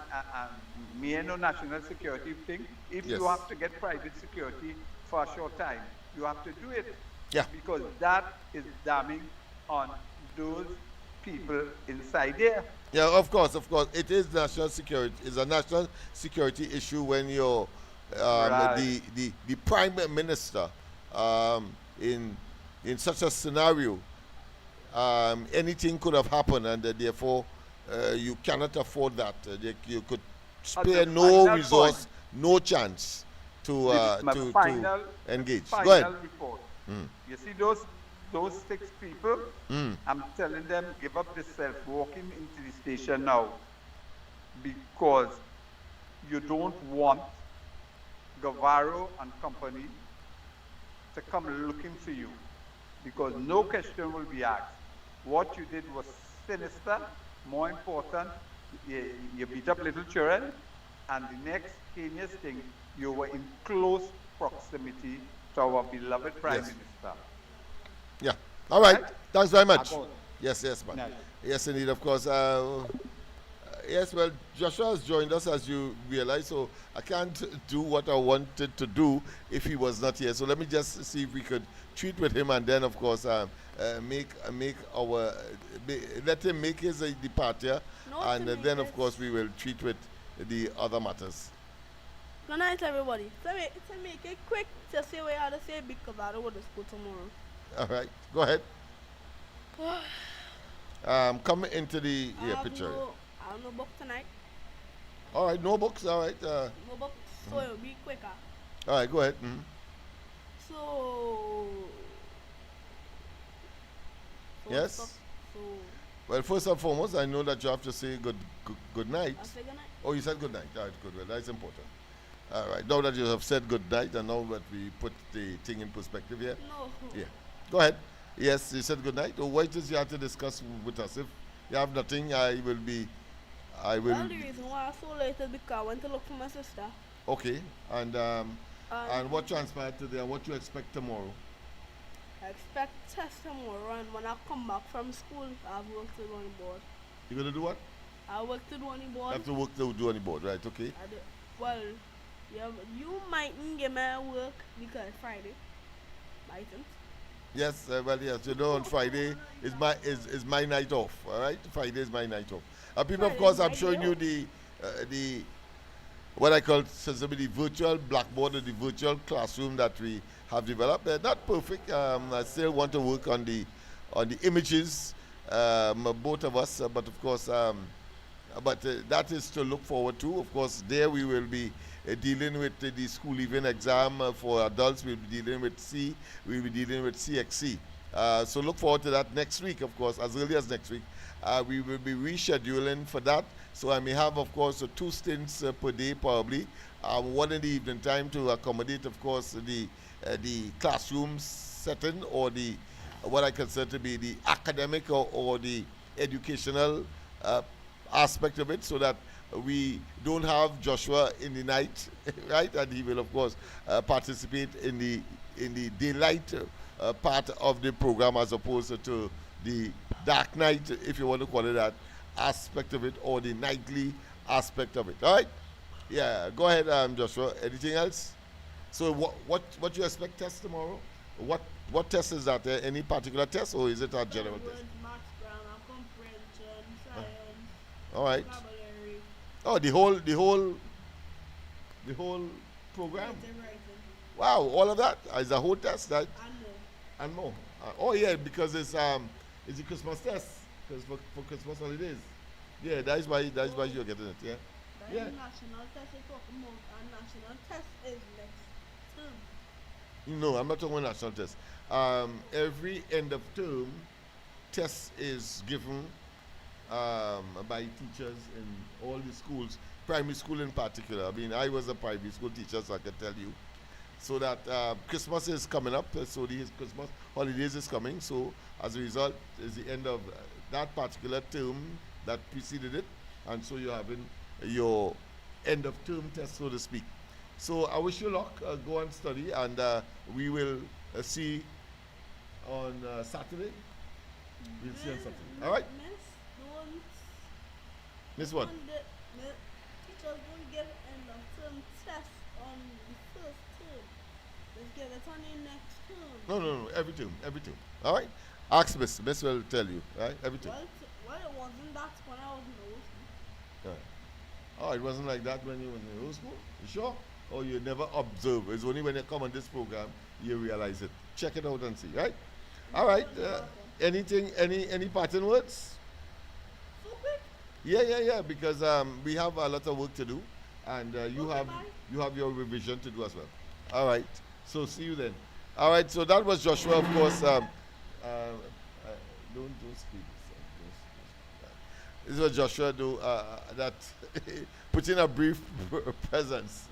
me and no national security thing. If Yes. you have to get private security for a short time, you have to do it. Yeah. Because that is damning on those people inside there. Yeah, of course. It is national security. It's a national security issue when you're Right. the Prime Minister in such a scenario. Anything could have happened, and therefore you cannot afford that. You could spare the no final resource, point. no chance to My final engage. Go final ahead. report. You see those 6 people? I'm telling them, give up the walking into the station now, because you don't want Guevara and company to come looking for you, because no question will be asked. What you did was sinister. More important, you beat up little children, and the next heinous thing, you were in close proximity to our beloved Prime Yes. Minister. Yeah. All right. Right. Thanks very much. Accord. Yes, man. Nice. Yes, indeed. Of course. Yes, well, Joshua has joined us, as you realize, so I can't do what I wanted to do if he was not here. So let me just see if we could treat with him, and then, of course, let him make his departure, No, and to make then, of it- course, we will treat with the other matters. Good night, everybody. To make it quick, just say what I had to say because I don't want to school tomorrow. All right. Go ahead. Come into the picture. I have no book tonight. All right. No books. All right. No book, so it'll be quicker. All right. Go ahead. So Yes? So Well, first and foremost, I know that you have to say good night. I'll say good night. Oh, you said good night. All right, good. Well, that's important. All right. Now that you have said good night, and now that we put the thing in perspective here. No. Yeah. Go ahead. Yes, you said good night. Oh, what is you have to discuss with us? If you have nothing, I will. Well, the reason why I'm so late is because I went to look for my sister. Okay. And what transpired today and what you expect tomorrow? I expect test tomorrow, and when I come back from school, I have work to do on the board. You're going to do what? I have work to do on the board. Have to work to do on the board, right? Okay. Well, you mightn't give me work because Friday. Mightn't. Yes, yes. You know, on Friday is my night off. All right, Friday is my night off. People, of course, I'm showing you the what I call the virtual blackboard or the virtual classroom that we have developed. They're not perfect. I still want to work on the images, both of us. But of course, that is to look forward to. Of course, there we will be dealing with the school leaving exam for adults. We'll be dealing with C. We'll be dealing with CXC. So look forward to that next week, of course, as early as next week. We will be rescheduling for that. So I may have, of course, 2 stints per day probably. One in the evening time to accommodate, of course, the classroom setting or the what I consider to be the academic or the educational aspect of it, so that we don't have Joshua in the night, right? And he will, of course, participate in the daylight part of the program, as opposed to the dark night, if you want to call it that, aspect of it, or the nightly aspect of it. All right? Yeah. Go ahead, Joshua. Anything else? So what you expect test tomorrow? What test is that? Any particular test, or is it a general test? Maths, grammar, comprehension, science. All right. Vocabulary. Oh, the whole program. Writing. Wow, all of that is a whole test, that And more. and more. Oh yeah, because it's a Christmas test, because for Christmas holidays. Yeah, that's why you're getting it. Yeah. The Yeah. national test you're talking about, and national test is next term. No, I'm not talking about national test. Every end of term, test is given by teachers in all the schools, primary school in particular. I mean, I was a primary school teacher, so I can tell you. So that Christmas is coming up, so the Christmas holidays is coming. So as a result, is the end of that particular term that preceded it, and so you're having your end of term test, so to speak. So I wish you luck. Go and study, and we will see on Saturday. We'll see on Saturday. All right. Miss what? Teachers don't give end of term test on the first term. They give it on the next term. No. Every term. All right. Ask Miss. Miss will tell you. Right. Every term. Well, it wasn't that when I was in old school. All right. Oh, it wasn't like that when you were in old school? You sure? Or you never observe? It's only when you come on this program you realize it. Check it out and see, right? All right. Anything? Any parting words? So quick. Yeah. Because we have a lot of work to do, and you Okay, have your revision to do as well. All right. So see you then. All right. So that was Joshua, of course. Don't speak. This was Joshua, that put in a brief presence.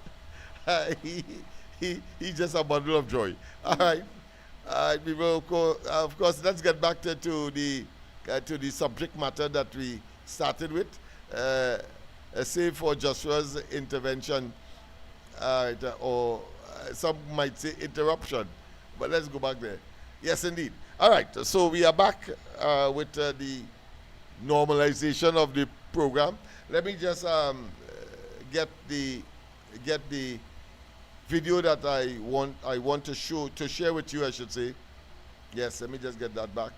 He's just a bundle of joy. All right. We will of course, let's get back to the subject matter that we started with. Save for Joshua's intervention, or some might say interruption, but let's go back there. Yes, indeed. All right. So we are back with the normalization of the program. Let me just get the video that I want to share with you, I should say. Yes, let me just get that back.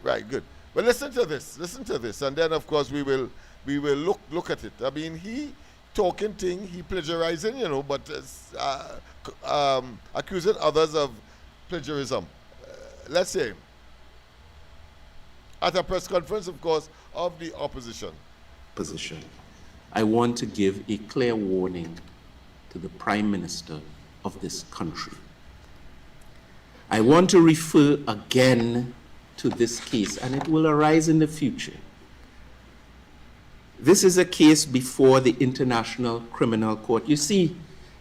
Right, good. But listen to this, and then of course we will look at it. I mean, he talking thing, he plagiarizing, but accusing others of plagiarism. Let's say at a press conference, of course, of the opposition. I want to give a clear warning to the Prime Minister of this country. I want to refer again to this case, and it will arise in the future. This is a case before the International Criminal Court. You see,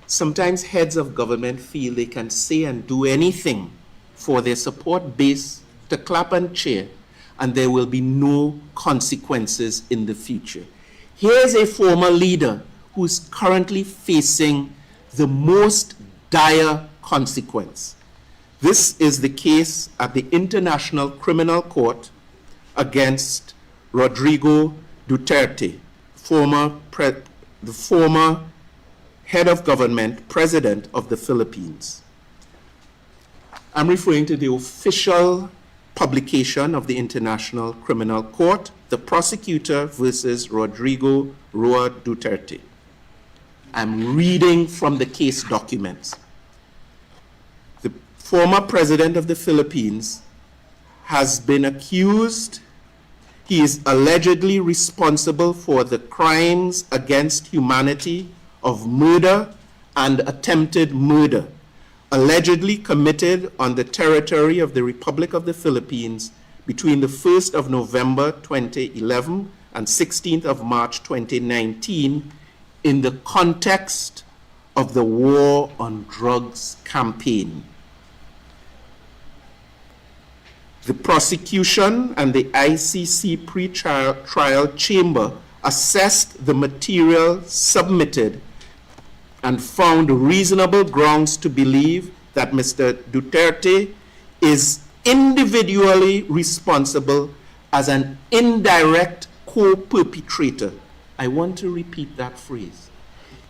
sometimes heads of government feel they can say and do anything for their support base to clap and cheer, and there will be no consequences in the future. Here's a former leader who is currently facing the most dire consequence. This is the case at the International Criminal Court against Rodrigo Duterte, the former head of government, president of the Philippines. I'm referring to the official publication of the International Criminal Court, the prosecutor versus Rodrigo Roa Duterte. I'm reading from the case documents. The former president of the Philippines has been accused. He is allegedly responsible for the crimes against humanity of murder and attempted murder, allegedly committed on the territory of the Republic of the Philippines between the 1st of November 2011 and 16th of March 2019 in the context of the War on Drugs campaign. The prosecution and the ICC pre-trial chamber assessed the material submitted and found reasonable grounds to believe that Mr. Duterte is individually responsible as an indirect co-perpetrator. I want to repeat that phrase.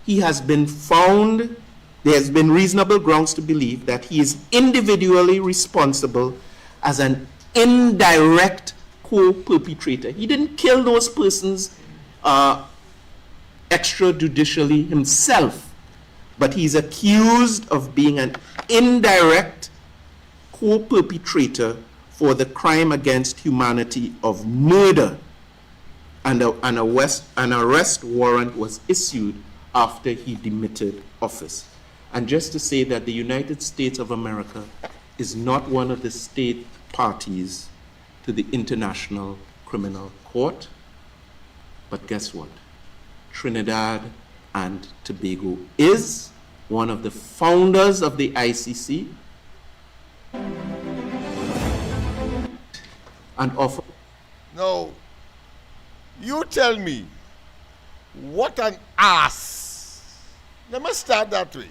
He has been found, there has been reasonable grounds to believe that he is individually responsible as an indirect co-perpetrator. He didn't kill those persons extrajudicially himself, but he's accused of being an indirect co-perpetrator for the crime against humanity of murder, and an arrest warrant was issued after he demitted office. And just to say that the United States of America is not one of the state parties to the International Criminal Court, but guess what? Trinidad and Tobago is one of the founders of the ICC and offer. Now, you tell me, what an ass. Let me start that way.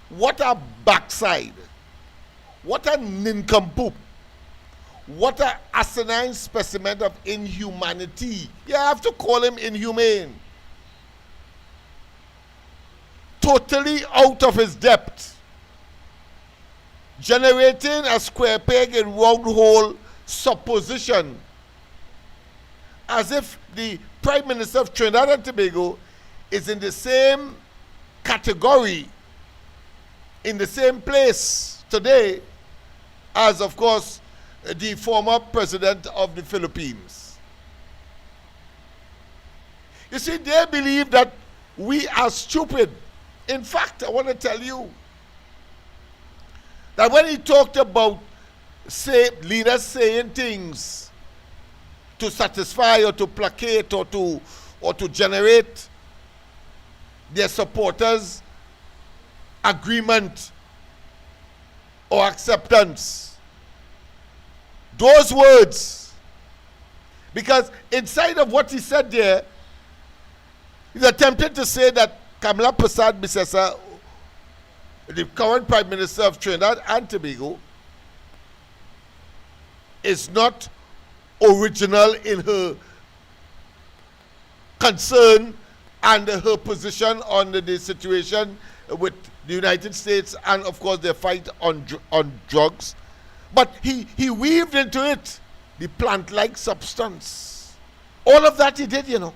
What a backside. What a nincompoop. What a asinine specimen of inhumanity. You have to call him inhumane. Totally out of his depth. Generating a square peg in round hole supposition. As if the Prime Minister of Trinidad and Tobago is in the same category, in the same place today as, of course, the former president of the Philippines. You see, they believe that we are stupid. In fact, I want to tell you that when he talked about leaders saying things to satisfy or to placate or to generate their supporters' agreement or acceptance, those words, because inside of what he said there, he's attempted to say that Kamla Prasad Bisesa, the current Prime Minister of Trinidad and Tobago, is not original in her concern and her position on the situation with the United States and, of course, their fight on drugs. But he weaved into it the plant-like substance. All of that he did, you know.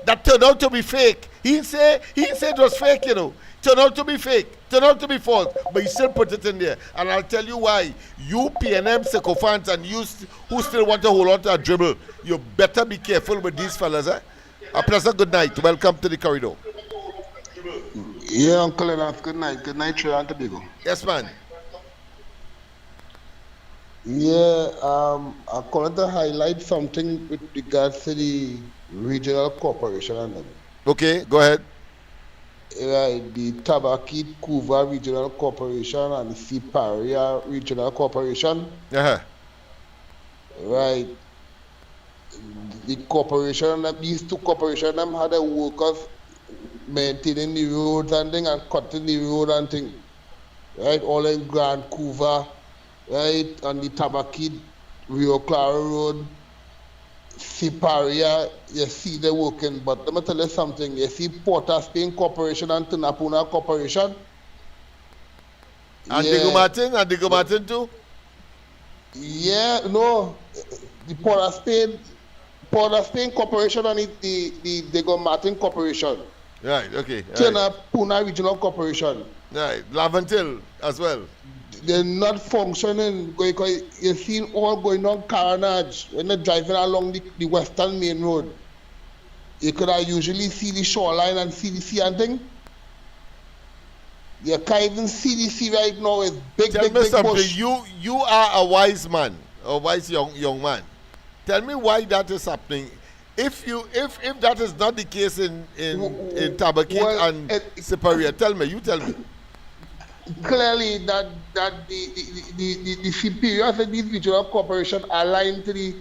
That turned out to be fake. He didn't say it was fake, you know. Turned out to be fake. Turned out to be false. But he still put it in there. And I'll tell you why. You PNM sycophants and you who still want to hold on to a dribble, you better be careful with these fellas, eh? A pleasant good night. Welcome to the corridor. Yeah, Uncle Enough. Good night. Good night, Trinidad and Tobago. Yes, man. Yeah, I wanted to highlight something with regards to the regional corporation and them. Okay, go ahead. Right, the Tabakit Kuva Regional Corporation and the Siparia Regional Corporation. Uh-huh. Right. the corporation, these two corporations, them had the workers maintaining the roads and thing and cutting the road and thing, right? All in Grand Couva, right? On the Tabakid, Rio Clara Road, Siparia, you see they working. But let me tell you something. You see Port of Spain Corporation and Tunapuna Corporation. And yeah. Digo Martin too? Yeah, no. The Port of Spain Corporation and the Digo Martin Corporation. Right, okay. Tunapuna Regional Corporation. Right, Laventil as well. They're not functioning because you're seeing all going on carnage when they're driving along the Western Main Road. You could usually see the shoreline and see the sea and thing. You can't even see the sea right now. It's big, Tell big, me big something. bush. You are a wise man, a wise young man. Tell me why that is happening. If that is not the case in Tabakit and Siparia, tell me. Clearly that the superiors of these regional corporations are aligned to the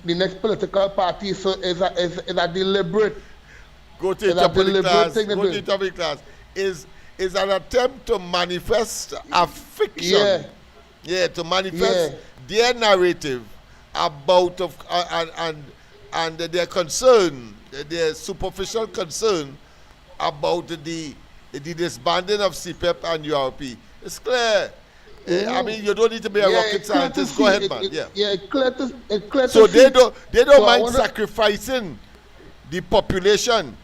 next political party, so is a deliberate. Go to the topic class. Is an attempt to manifest a fiction. Yeah, to manifest their narrative about and their concern, their superficial concern about the disbanding of CPEP and URP. It's clear. I mean, you don't need to be a rocket scientist. Go ahead, man. So they don't mind sacrificing the population,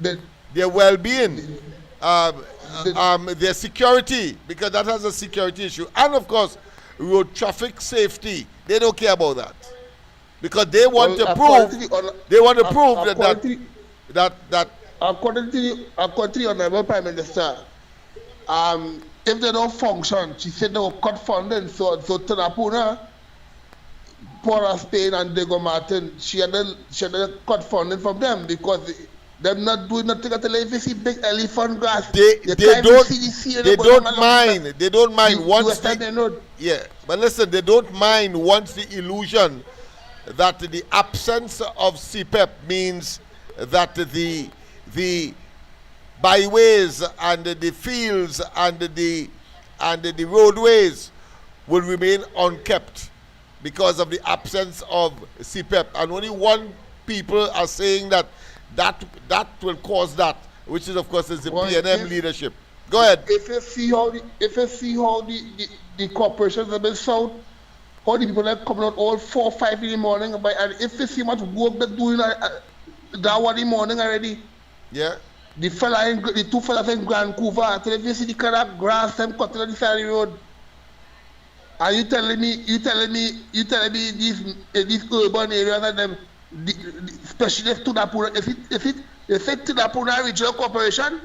their well-being, their security, because that has a security issue, and of course, road traffic safety. They don't care about that because they want to prove. That. According to the Honorable Prime Minister, if they don't function, she said they will cut funding. So Tunapuna, Port of Spain and Diego Martin, she had to cut funding from them because they're not doing nothing until they see big elephant grass. They don't mind once but listen, they don't mind once the illusion that the absence of CPEP means that the byways and the fields and the roadways will remain unkept because of the absence of CPEP, and only one people are saying that will cause that, which is of course is the PNM leadership. Go ahead. If you see how the corporations have been sold, how the people are coming out all 4 or 5 in the morning, and if you see much work they're doing that 1 in the morning already. Yeah. The two fellas in Grand Couva, if you see the kind of grass them cutting on the side of the road, and you telling me these urban areas and them, especially Tunapuna, if it Tunapuna Regional Corporation,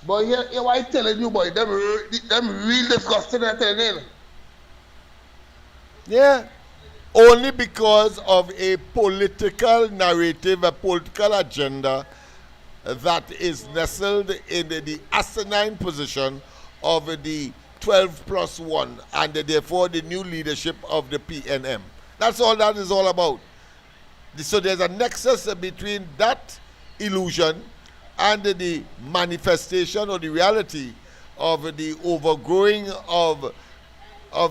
but here what I telling you, boy, them real disgusting. I'm telling you. Yeah. Only because of a political narrative, a political agenda that is nestled in the asinine position of the 12+1 and therefore the new leadership of the PNM. That's all that is all about. So there's a nexus between that illusion and the manifestation or the reality of the overgrowing of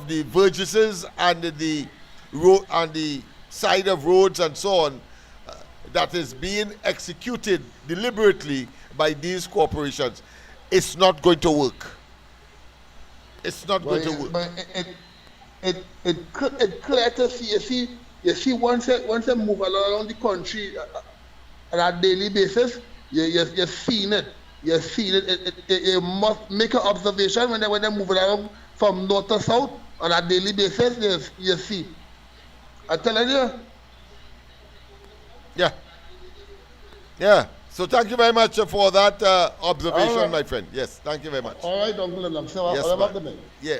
the vergesses and the road and the side of roads and so on that is being executed deliberately by these corporations. It's not going to work. It's not going to work. But it's clear to see. You see once they move around the country on a daily basis, you're seeing it. You're seeing it. You must make an observation when they move around from north to south on a daily basis. You see. I'm telling you. Yeah. So thank you very much for that observation, my friend. Yes, thank you very much. All right, Uncle Lennox. Yeah.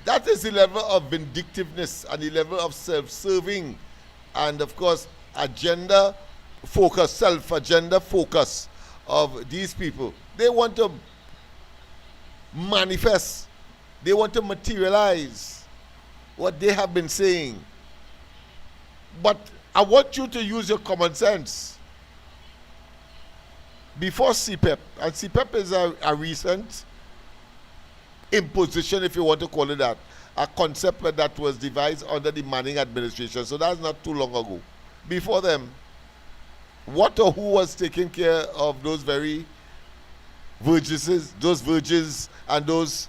That is the level of vindictiveness and the level of self-serving and, of course, self-agenda focus of these people. They want to manifest. They want to materialize what they have been saying. But I want you to use your common sense. Before CPEP, and CPEP is a recent imposition, if you want to call it that, a concept that was devised under the Manning administration, so that's not too long ago. Before them, what or who was taking care of those very verges and those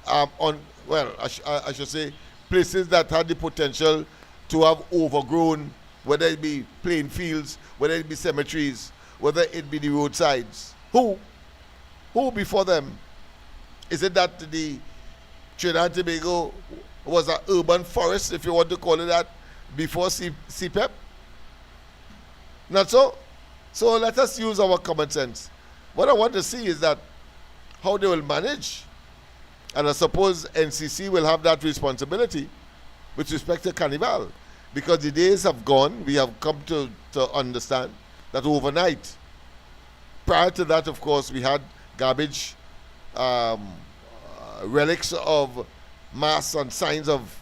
I should say places that had the potential to have overgrown, whether it be plain fields, whether it be cemeteries, whether it be the roadsides. Who before them? Is it that the Trinidad and Tobago was an urban forest, if you want to call it that, before CPEP? Not so? So let us use our common sense. What I want to see is that how they will manage. And I suppose NCC will have that responsibility with respect to Carnival. Because the days have gone, we have come to understand that overnight. Prior to that, of course, we had garbage, relics of mass and signs of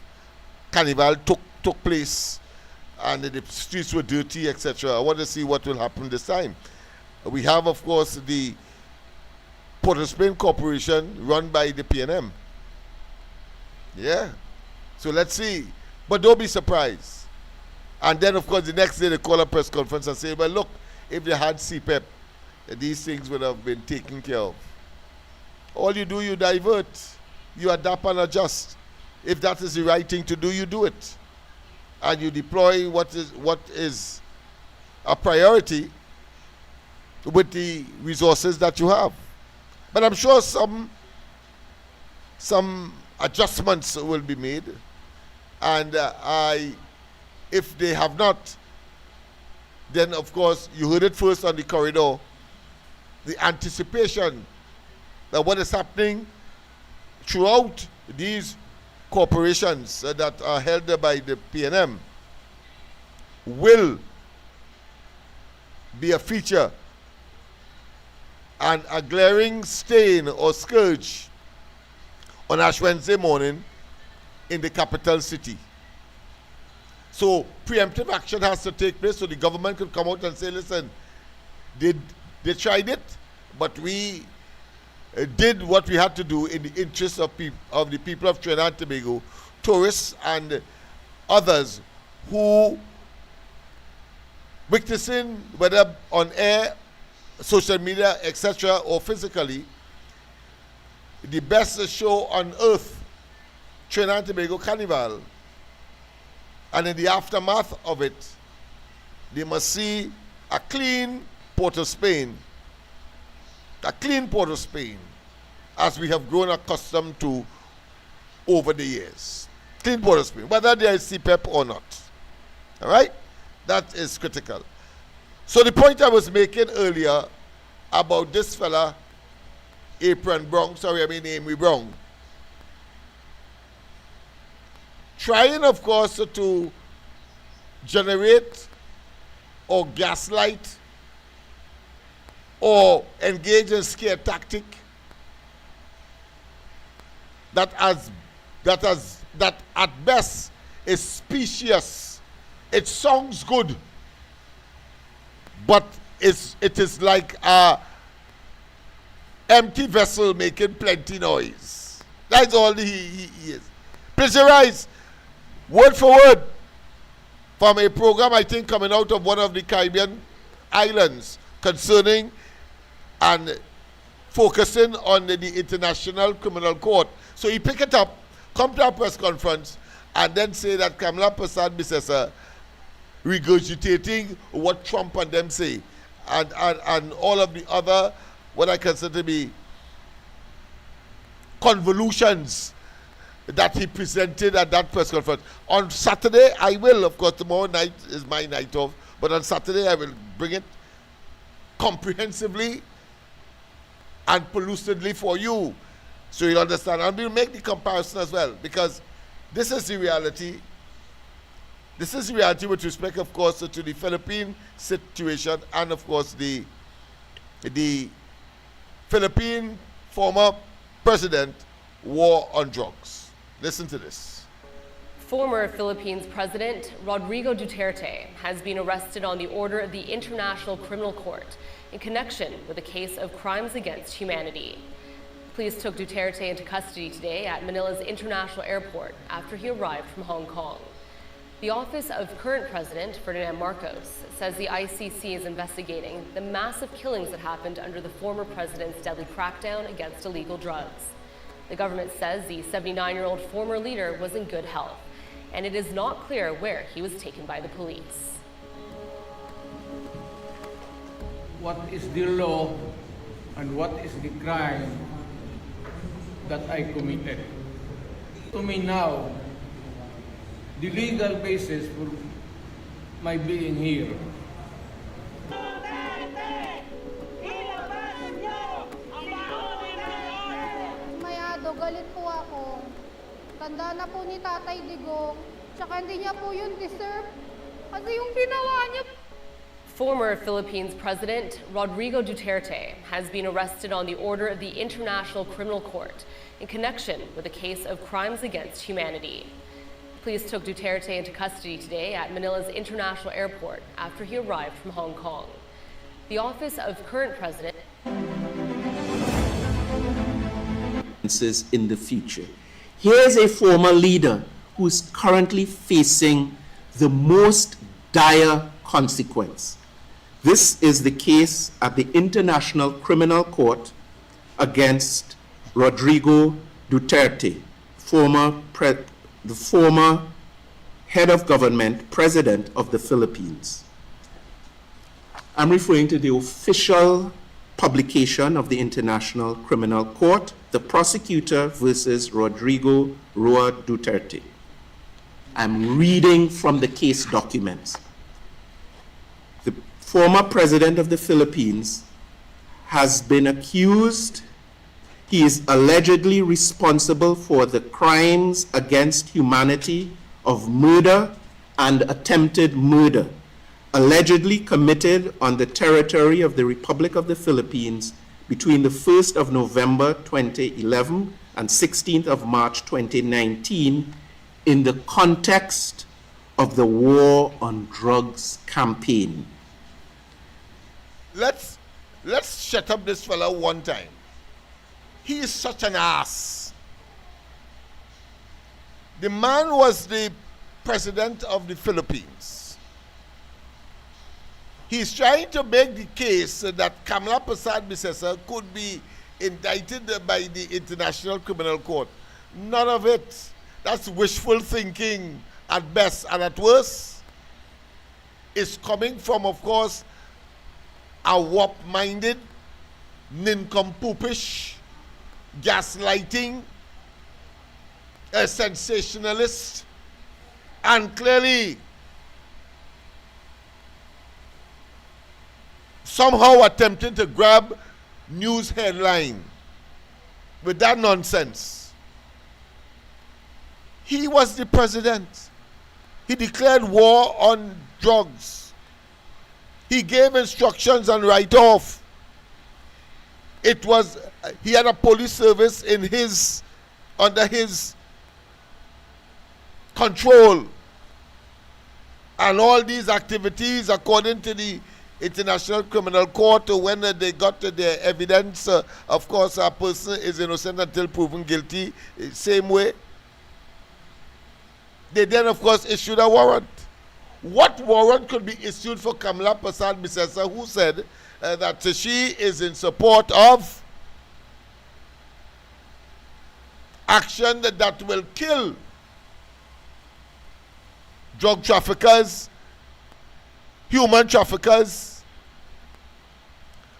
Carnival took place, and the streets were dirty, etc. I want to see what will happen this time. We have, of course, the Port of Spain Corporation run by the PNM. Yeah. So let's see. But don't be surprised. And then, of course, the next day they call a press conference and say, well, look, if they had CPEP, these things would have been taken care of. All you do, you divert. You adapt and adjust. If that is the right thing to do, you do it. And you deploy what is a priority with the resources that you have. But I'm sure some adjustments will be made. And if they have not, then of course you heard it first on the corridor. The anticipation that what is happening throughout these corporations that are held by the PNM will be a feature and a glaring stain or scourge on Ash Wednesday morning in the capital city. So preemptive action has to take place so the government could come out and say, listen, they tried it, but we did what we had to do in the interest of the people of Trinidad and Tobago, tourists and others who witnessing, whether on air, social media, etc., or physically, the best show on earth, Trinidad and Tobago Carnival. And in the aftermath of it, they must see a clean Port of Spain, as we have grown accustomed to over the years. Clean Port of Spain, whether there is CPEP or not. All right? That is critical. So the point I was making earlier about this fella, Amy Brown, trying, of course, to generate or gaslight or engage in scare tactic that at best is specious. It sounds good, but it is like a empty vessel making plenty noise. That's all he is. Plagiarize, word for word, from a program I think coming out of one of the Caribbean islands concerning and focusing on the International Criminal Court. So he pick it up, come to a press conference, and then say that Kamala Prasad Bisesa regurgitating what Trump and them say, and all of the other, what I consider to be convolutions that he presented at that press conference. On Saturday, I will, of course, tomorrow night is my night off, but on Saturday I will bring it comprehensively and pellucidly for you, so you'll understand. And we'll make the comparison as well, because this is the reality. This is the reality with respect, of course, to the Philippine situation, and of course the Philippine former president war on drugs. Listen to this. Former Philippines President Rodrigo Duterte has been arrested on the order of the International Criminal Court in connection with a case of crimes against humanity. Police took Duterte into custody today at Manila's International Airport after he arrived from Hong Kong. The office of current President Ferdinand Marcos says the ICC is investigating the massive killings that happened under the former president's deadly crackdown against illegal drugs. The government says the 79-year-old former leader was in good health, and it is not clear where he was taken by the police. What is the law and what is the crime that I committed? To me now, the legal basis for my being here. Mayado, galit po ako. Tanda na po ni Tatay Digong. Tsaka hindi niya po yun deserve. Kasi yung ginawa niya. Former Philippines President Rodrigo Duterte has been arrested on the order of the International Criminal Court in connection with a case of crimes against humanity. Police took Duterte into custody today at Manila's International Airport after he arrived from Hong Kong. The office of current president in the future. Here's a former leader who is currently facing the most dire consequence. This is the case at the International Criminal Court against Rodrigo Duterte, the former head of government, president of the Philippines. I'm referring to the official publication of the International Criminal Court, the prosecutor versus Rodrigo Roa Duterte. I'm reading from the case documents. The former president of the Philippines has been accused. He is allegedly responsible for the crimes against humanity of murder and attempted murder, allegedly committed on the territory of the Republic of the Philippines between the 1st of November 2011 and 16th of March 2019 in the context of the War on Drugs campaign. Let's shut up this fellow one time. He is such an ass. The man was the president of the Philippines. He's trying to make the case that Kamla Persad-Bissessar could be indicted by the International Criminal Court. None of it. That's wishful thinking at best, and at worst, it's coming from, of course, a warp-minded, nincompoopish, gaslighting, a sensationalist, and clearly somehow attempting to grab news headline with that nonsense. He was the president. He declared war on drugs. He gave instructions on write-off. It was, he had a police service under his control. And all these activities, according to the International Criminal Court, when they got their evidence, of course, a person is innocent until proven guilty, same way. They then, of course, issued a warrant. What warrant could be issued for Kamla Persad-Bissessar, who said that she is in support of action that will kill drug traffickers, human traffickers,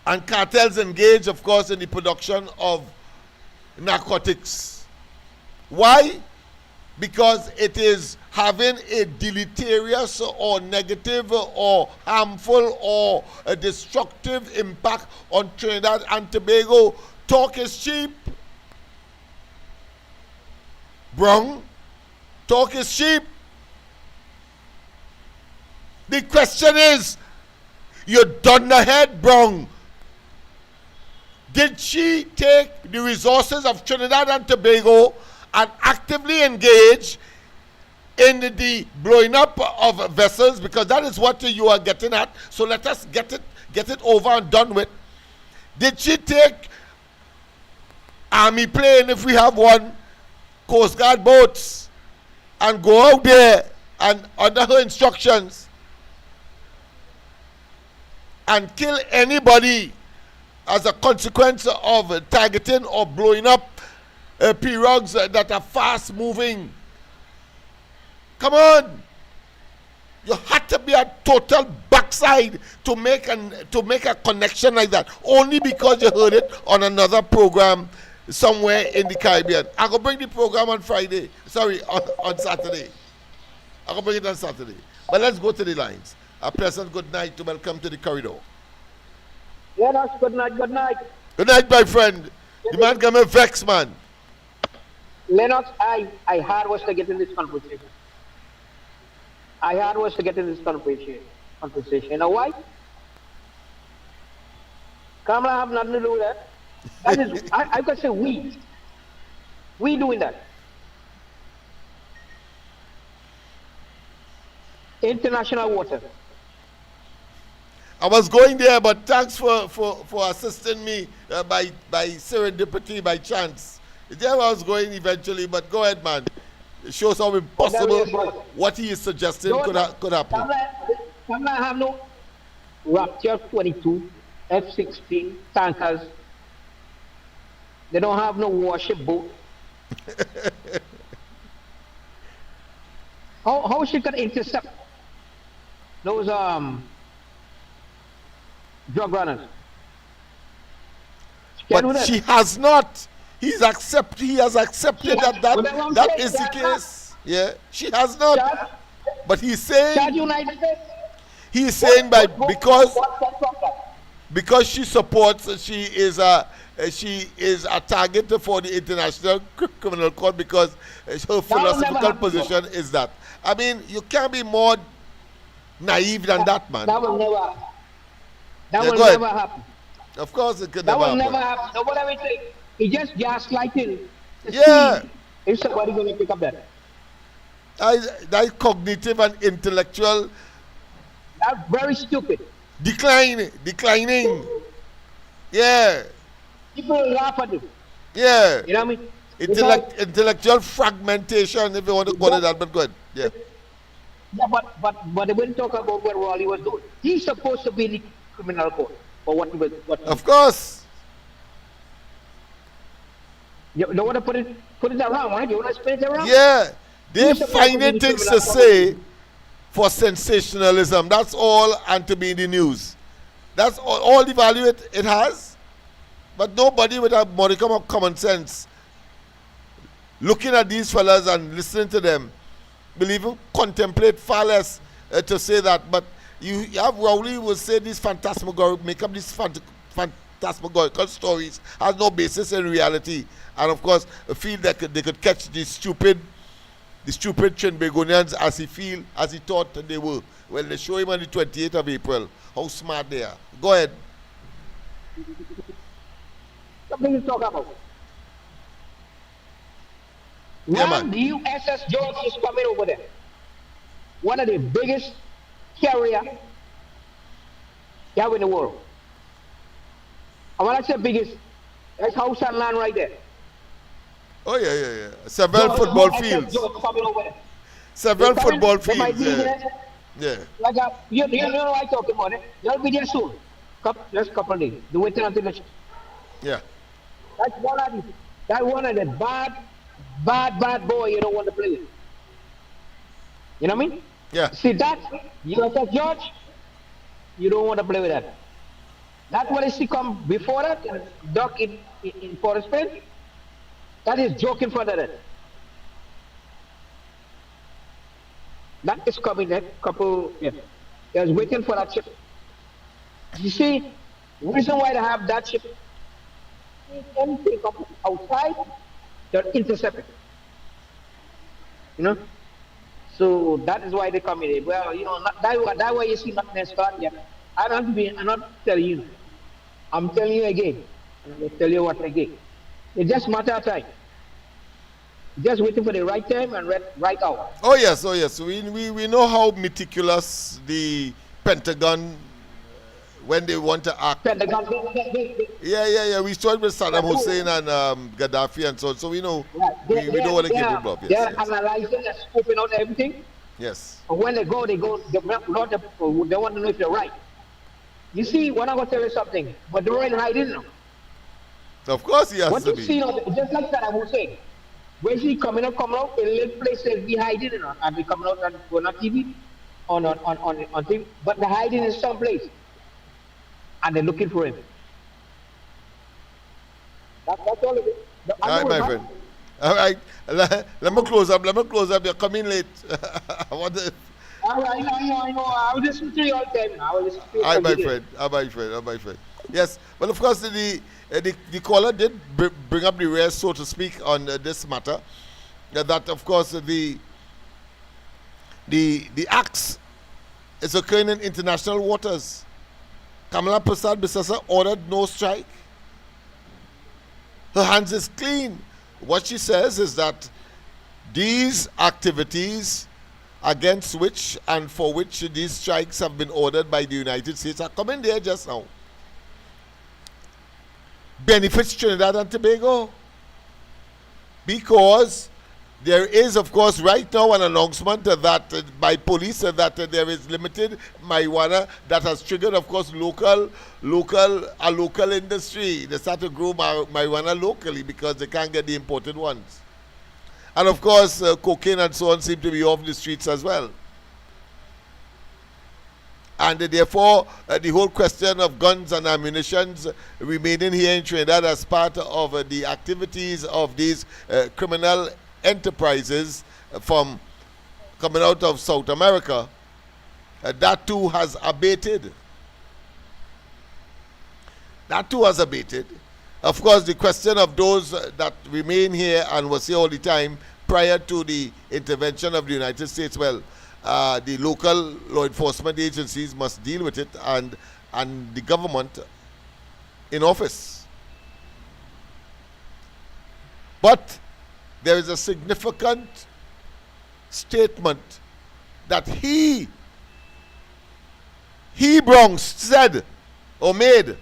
and cartels engaged, of course, in the production of narcotics. Why? Because it is having a deleterious or negative or harmful or a destructive impact on Trinidad and Tobago. Talk is cheap. Brung, talk is cheap. The question is, you're done ahead, Brung. Did she take the resources of Trinidad and Tobago and actively engage in the blowing up of vessels, because that is what you are getting at. So let us get it over and done with. Did she take army plane, if we have one, Coast Guard boats, and go out there and under her instructions and kill anybody as a consequence of targeting or blowing up pirogues that are fast moving? Come on. You had to be a total backside to make a connection like that, only because you heard it on another program somewhere in the Caribbean. I'm going to bring the program on Friday. Sorry, on Saturday. I'm going to bring it on Saturday. But let's go to the lines. A pleasant good night to welcome to the corridor. Lennox, good night, good night. Good night, my friend. The man got me vexed, man. Lennox, I hard was to get in this conversation. I hard was to get in this conversation. You know why? Kamala have nothing to do with that. That is, I could say we. We doing that. International water. I was going there, but thanks for assisting me by serendipity, by chance. There I was going eventually, but go ahead, man. It shows how impossible what he is suggesting could happen. Kamala have no Raptor 22, F-16 tankers. They don't have no warship boat. How she could intercept those drug runners? But she has not. He has accepted that is the case. Yeah, she has not. But he's saying because she supports, she is a target for the International Criminal Court, because her philosophical position is that. I mean, you can't be more naive than that, man. That will never happen. Of course, it could never happen. happen. That will never happen. So whatever it is, it's just gaslighting. Yeah. If somebody going to pick up that. That cognitive and intellectual. That's very stupid. Declining. Yeah. People laugh at it. Yeah. You know what I mean? Intellectual fragmentation, if you want to call it that, but good. Yeah. Yeah, but they wouldn't talk about what Raleigh was doing. He's supposed to be the criminal court for what he was. Of course. You don't want to put it around, right? You want to spin it around? Yeah. They're finding things to say for sensationalism. That's all, and to be in the news. That's all the value it has. But nobody with a modicum of common sense, looking at these fellas and listening to them, will even contemplate far less to say that. But you have Rowley will say these make up these phantasmagorical stories, has no basis in reality, and of course feel that they could catch the stupid Trinbagonians as he thought they were. Well, they show him on the 28th of April how smart they are. Go ahead. Something to talk about. Yeah, the USS George is coming over there. One of the biggest carrier you have in the world. And when I say biggest, that's house and land right there. Oh yeah. Several football fields. Several football fields. Yeah. Like you know what I'm talking about. They'll be there soon. Just couple of days. The winter until next. Yeah. That's one of the bad boy you don't want to play with. You know what I mean? Yeah. See that? USS George, you don't want to play with that. That's what I see come before that, and dock in Forest Spain. That is joke in front of that. That is coming next couple, yeah. I was waiting for that ship. You see, the reason why they have that ship, anything come outside, they're intercepted. You know? So that is why they come in. Well, you know, that way you see nothing start yet. I'm not telling you. I'm telling you again. I'm going to tell you what again. It's just matter of time. Just waiting for the right time and right hour. Oh yes. We know how meticulous the Pentagon when they want to act. Pentagon. Yeah. We saw it with Saddam Hussein and Gaddafi and so on. So we know we know what they're capable of. They are analyzing and scoping out everything. Yes. And when they go, they want to know if they're right. You see, when I'm going to tell you something, but they're in hiding now. Of course he has what to you be. See now, just like Saddam Hussein, when he coming out, in little places, be hiding, and be coming out and going on TV, on TV, but they're hiding in some place, and they're looking for him. That's all it is. All right, my friend. All right, let me close up. You're coming late. I want to... I know. I was listening to you all the time. Hi, my friend. Yes, well, of course, the caller did bring up the rear, so to speak, on this matter. That, of course, the acts is occurring in international waters. Kamala Prasad Bisasa ordered no strike. Her hands is clean. What she says is that these activities against which and for which these strikes have been ordered by the United States are coming there just now. Benefits Trinidad and Tobago. Because there is, of course, right now an announcement that by police that there is limited marijuana that has triggered, of course, local industry. They start to grow marijuana locally because they can't get the imported ones. And of course, cocaine and so on seem to be off the streets as well. And therefore, the whole question of guns and ammunition remaining here in Trinidad as part of the activities of these criminal enterprises from coming out of South America, that too has abated. Of course, the question of those that remain here and was here all the time prior to the intervention of the United States, well, the local law enforcement agencies must deal with it, and the government in office. But there is a significant statement that he Bronx said or made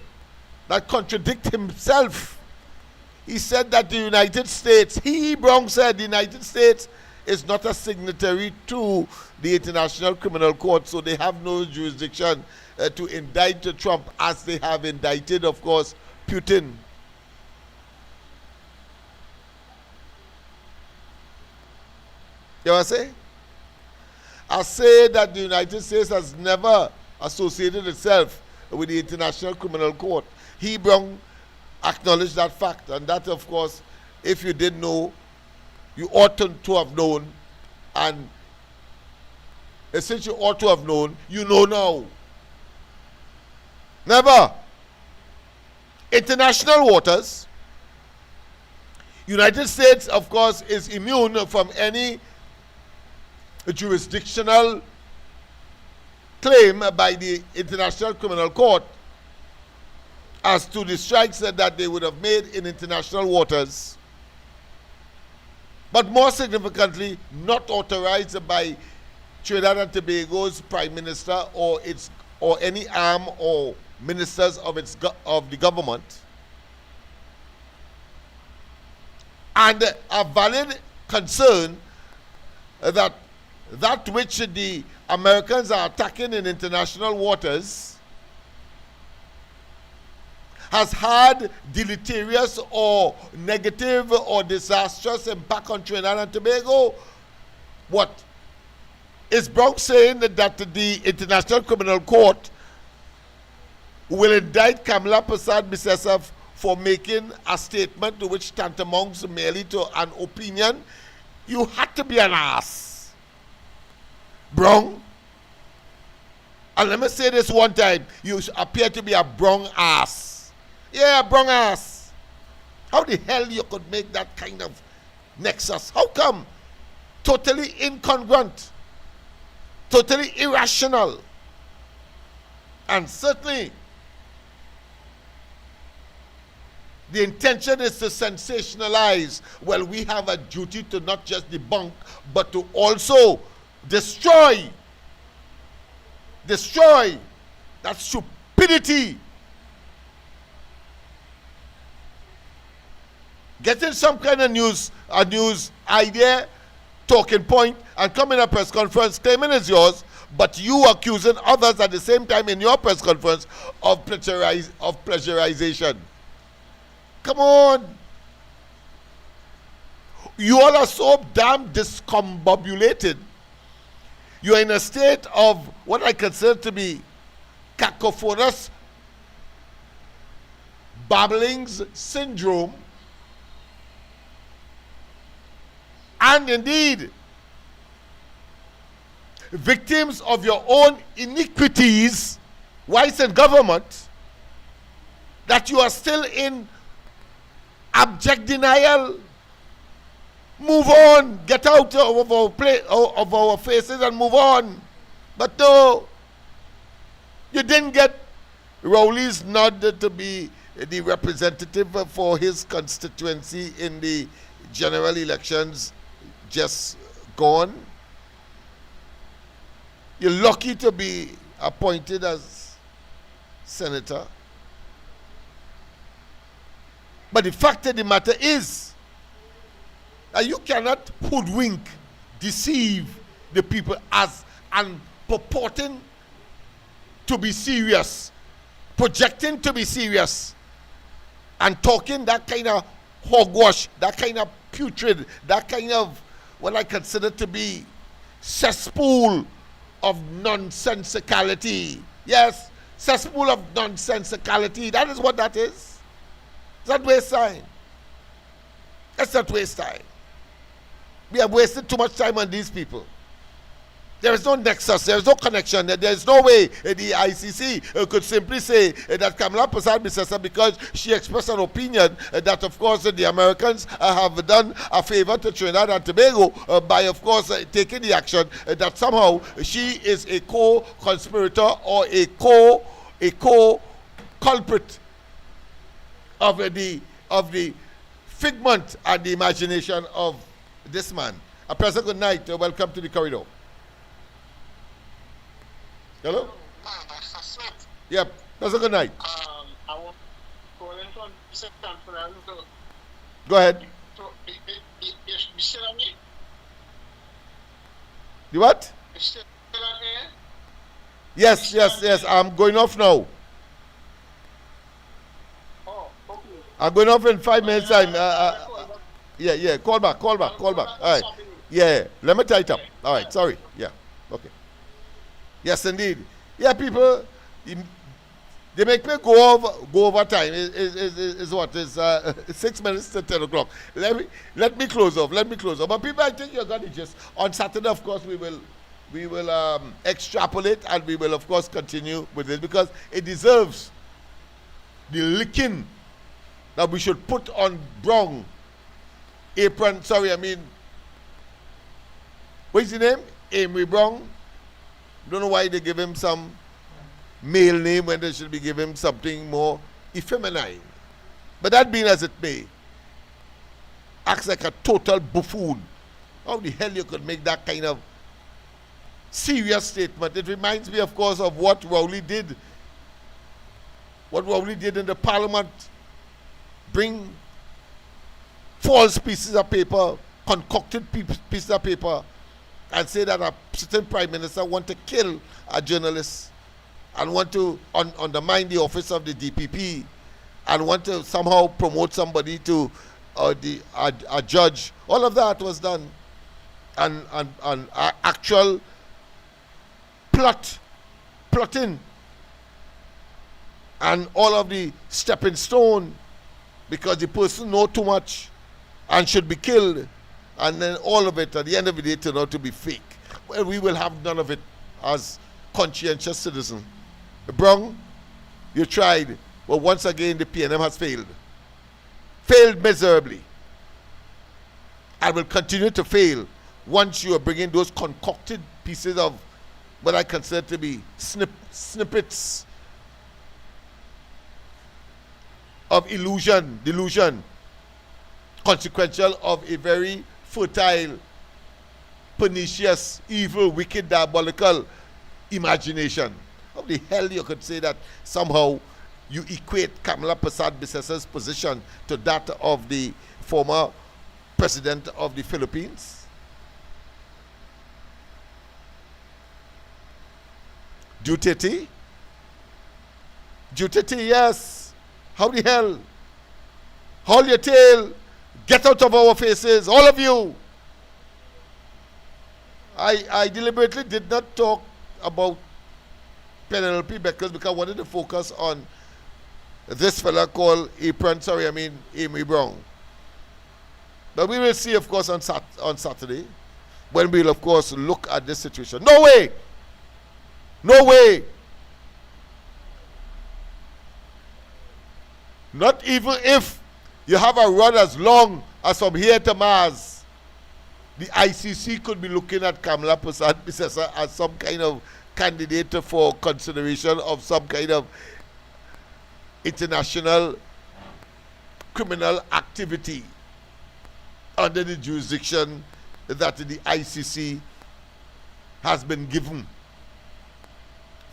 that contradict himself. He said that the United States, Bronx said the United States is not a signatory to the International Criminal Court, so they have no jurisdiction to indict Trump as they have indicted, of course, Putin. You know what I say? I say that the United States has never associated itself with the International Criminal Court. Brown acknowledged that fact, and that, of course, if you didn't know, you ought to have known, and since you ought to have known, you know now. Never. International waters, United States, of course, is immune from any jurisdictional claim by the International Criminal Court as to the strikes that they would have made in international waters, but more significantly, not authorized by Trinidad and Tobago's Prime Minister or any arm or ministers of the government, and a valid concern that which the Americans are attacking in international waters has had deleterious or negative or disastrous impact on Trinidad and Tobago. What is Brown saying that the International Criminal Court will indict Kamala Prasad Bisesa for making a statement which tantamounts merely to an opinion? You had to be an ass, Brown. And let me say this one time, you appear to be a Brown ass. Yeah, Brown ass. How the hell you could make that kind of nexus? How come? Totally incongruent, totally irrational, and certainly The intention is to sensationalize. Well, we have a duty to not just debunk, but to also destroy. Destroy that stupidity. Getting some kind of news idea, talking point, and come in a press conference claiming it's yours, but you accusing others at the same time in your press conference of plagiarization. Come on. You all are so damn discombobulated. You're in a state of what I consider to be cacophonous babblings syndrome. And indeed, victims of your own iniquities, whilst in government, that you are still in abject denial. Move on, get out of our faces and move on. But no, you didn't get Rowley's nod to be the representative for his constituency in the general elections just gone. You're lucky to be appointed as senator. But the fact of the matter is that you cannot hoodwink, deceive the people and purporting to be serious, projecting to be serious, and talking that kind of hogwash, that kind of putrid, that kind of what I consider to be cesspool of nonsensicality. Yes, cesspool of nonsensicality. That is what that is. It's not waste time. It's not waste time. We have wasted too much time on these people. There is no nexus, there is no connection, there is no way the ICC could simply say that Kamala Persad-Bissessar, because she expressed an opinion that, of course, the Americans have done a favor to Trinidad and Tobago by, of course, taking the action that somehow she is a co-conspirator or a co-culprit of the figment and the imagination of this man. A pleasant good night. Welcome to the corridor. Hello? Yep. That's a good night. I want calling from San Fernando. Go ahead. You still on me? The what? You still on here? Yes. I'm going off now. Oh, okay. I'm going off in 5 minutes time. Yeah. Call back. All right. Yeah. Let me tie it up. All right. Sorry. Yeah. Okay. Yes, indeed. Yeah, people, they make me go over time. Is what? It's 6 minutes to 10 o'clock. Let me close off. But people, I think you got it. Just on Saturday, of course, we will extrapolate, and we will, of course, continue with it, because it deserves the licking that we should put on Brown apron. Sorry, I mean, what's his name? Amy Brown. Don't know why they give him some male name when they should be giving him something more effeminate. But that being as it may, acts like a total buffoon. How the hell you could make that kind of serious statement? It reminds me, of course, of what Rowley did. What Rowley did in the parliament. Bring false pieces of paper, concocted pieces of paper, and say that a certain prime minister want to kill a journalist and want to undermine the office of the DPP and want to somehow promote somebody to a judge. All of that was done. And actual plotting, and all of the stepping stone, because the person know too much and should be killed. And then all of it, at the end of the day, turned out to be fake. Well, we will have none of it as conscientious citizens. Brown, you tried. But once again, the PNM has failed. Failed miserably. And will continue to fail once you are bringing those concocted pieces of what I consider to be snippets of delusion, consequential of a very fertile, pernicious, evil, wicked, diabolical imagination. How the hell you could say that somehow you equate Kamala Persad-Bissessa's position to that of the former president of the Philippines? Duterte, yes. How the hell? Hold your tail. Get out of our faces, all of you. I deliberately did not talk about Penelope Beckles because I wanted to focus on this fella called Amy Brown. But we will see, of course, on Saturday, when we'll, of course, look at this situation. No way! Not even if you have a run as long as from here to Mars, the ICC could be looking at Kamala Persad-Bissessa as some kind of candidate for consideration of some kind of international criminal activity under the jurisdiction that the ICC has been given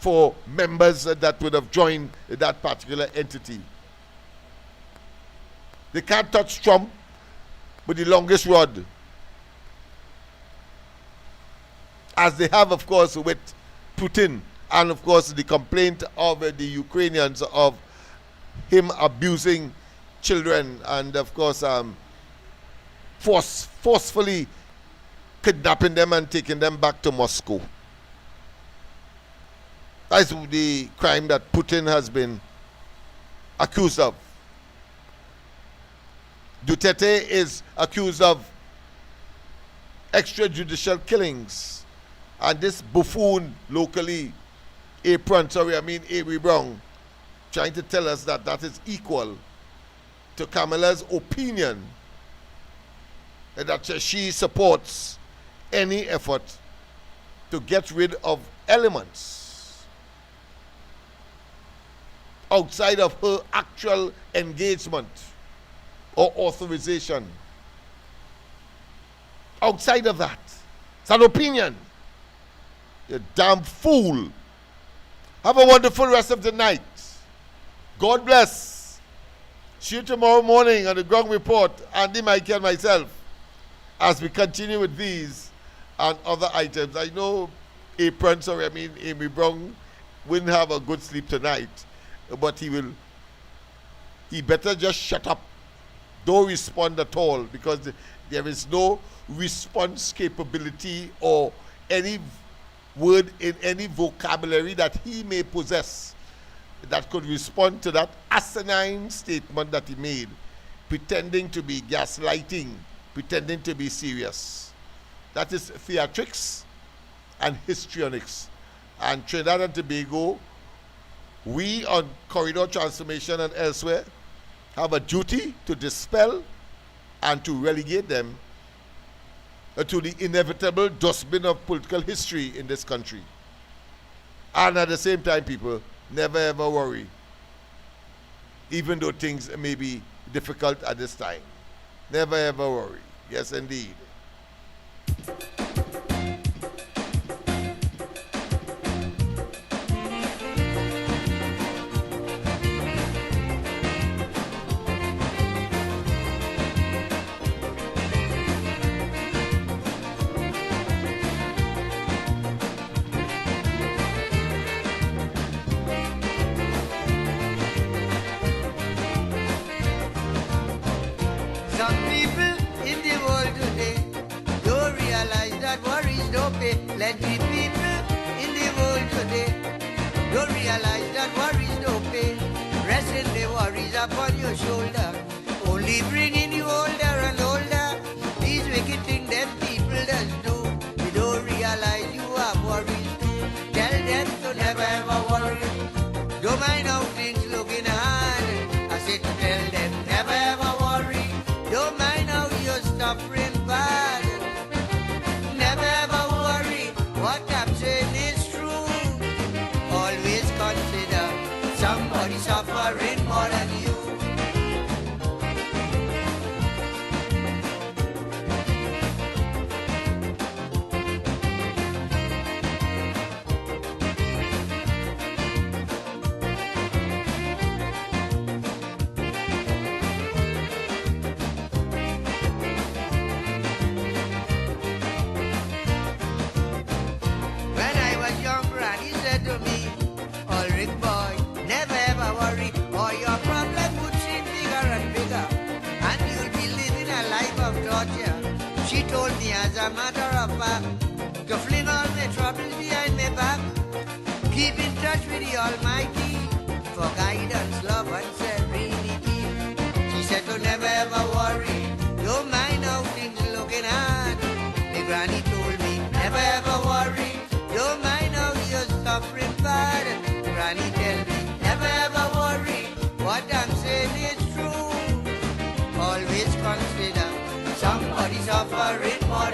for members that would have joined that particular entity. They can't touch Trump with the longest rod, as they have, of course, with Putin, and of course the complaint of the Ukrainians of him abusing children and, of course, forcefully kidnapping them and taking them back to Moscow. That's the crime that Putin has been accused of. Duterte is accused of extrajudicial killings. And this buffoon locally, Amy Brown, trying to tell us that that is equal to Kamala's opinion that she supports any effort to get rid of elements outside of her actual engagement or authorization. Outside of that, it's an opinion. You damn fool. Have a wonderful rest of the night. God bless. See you tomorrow morning on the Gong Report, Andy, Mikey, and myself, as we continue with these and other items. I know Amy Brown wouldn't have a good sleep tonight, but he better just shut up. Don't respond at all, because there is no response capability or any word in any vocabulary that he may possess that could respond to that asinine statement that he made, pretending to be gaslighting, pretending to be serious. That is theatrics and histrionics. And Trinidad and Tobago, we on Corridor Transformation and elsewhere have a duty to dispel and to relegate them to the inevitable dustbin of political history in this country. And at the same time, people, never ever worry, even though things may be difficult at this time. Never ever worry. Yes, indeed. Some people in the world today don't realize that worries don't pay. Plenty people in the world today don't realize that worries don't pay. Resting the worries upon your shoulder, only bringing you older and older. These wicked things them people does do. You don't realize you have worries too. Tell them to never ever worry. Don't mind how things looking hard. I said to tell them never ever worry. Don't mind how you're suffering bad. Never ever worry. What I'm saying is true. Always consider somebody suffering more than you. a matter of fact. To fling all my troubles behind my back. Keep in touch with the Almighty for guidance, love, and serenity. She said to never ever worry, don't mind how things looking hard. My granny told me never ever worry, don't mind how you're suffering bad. Granny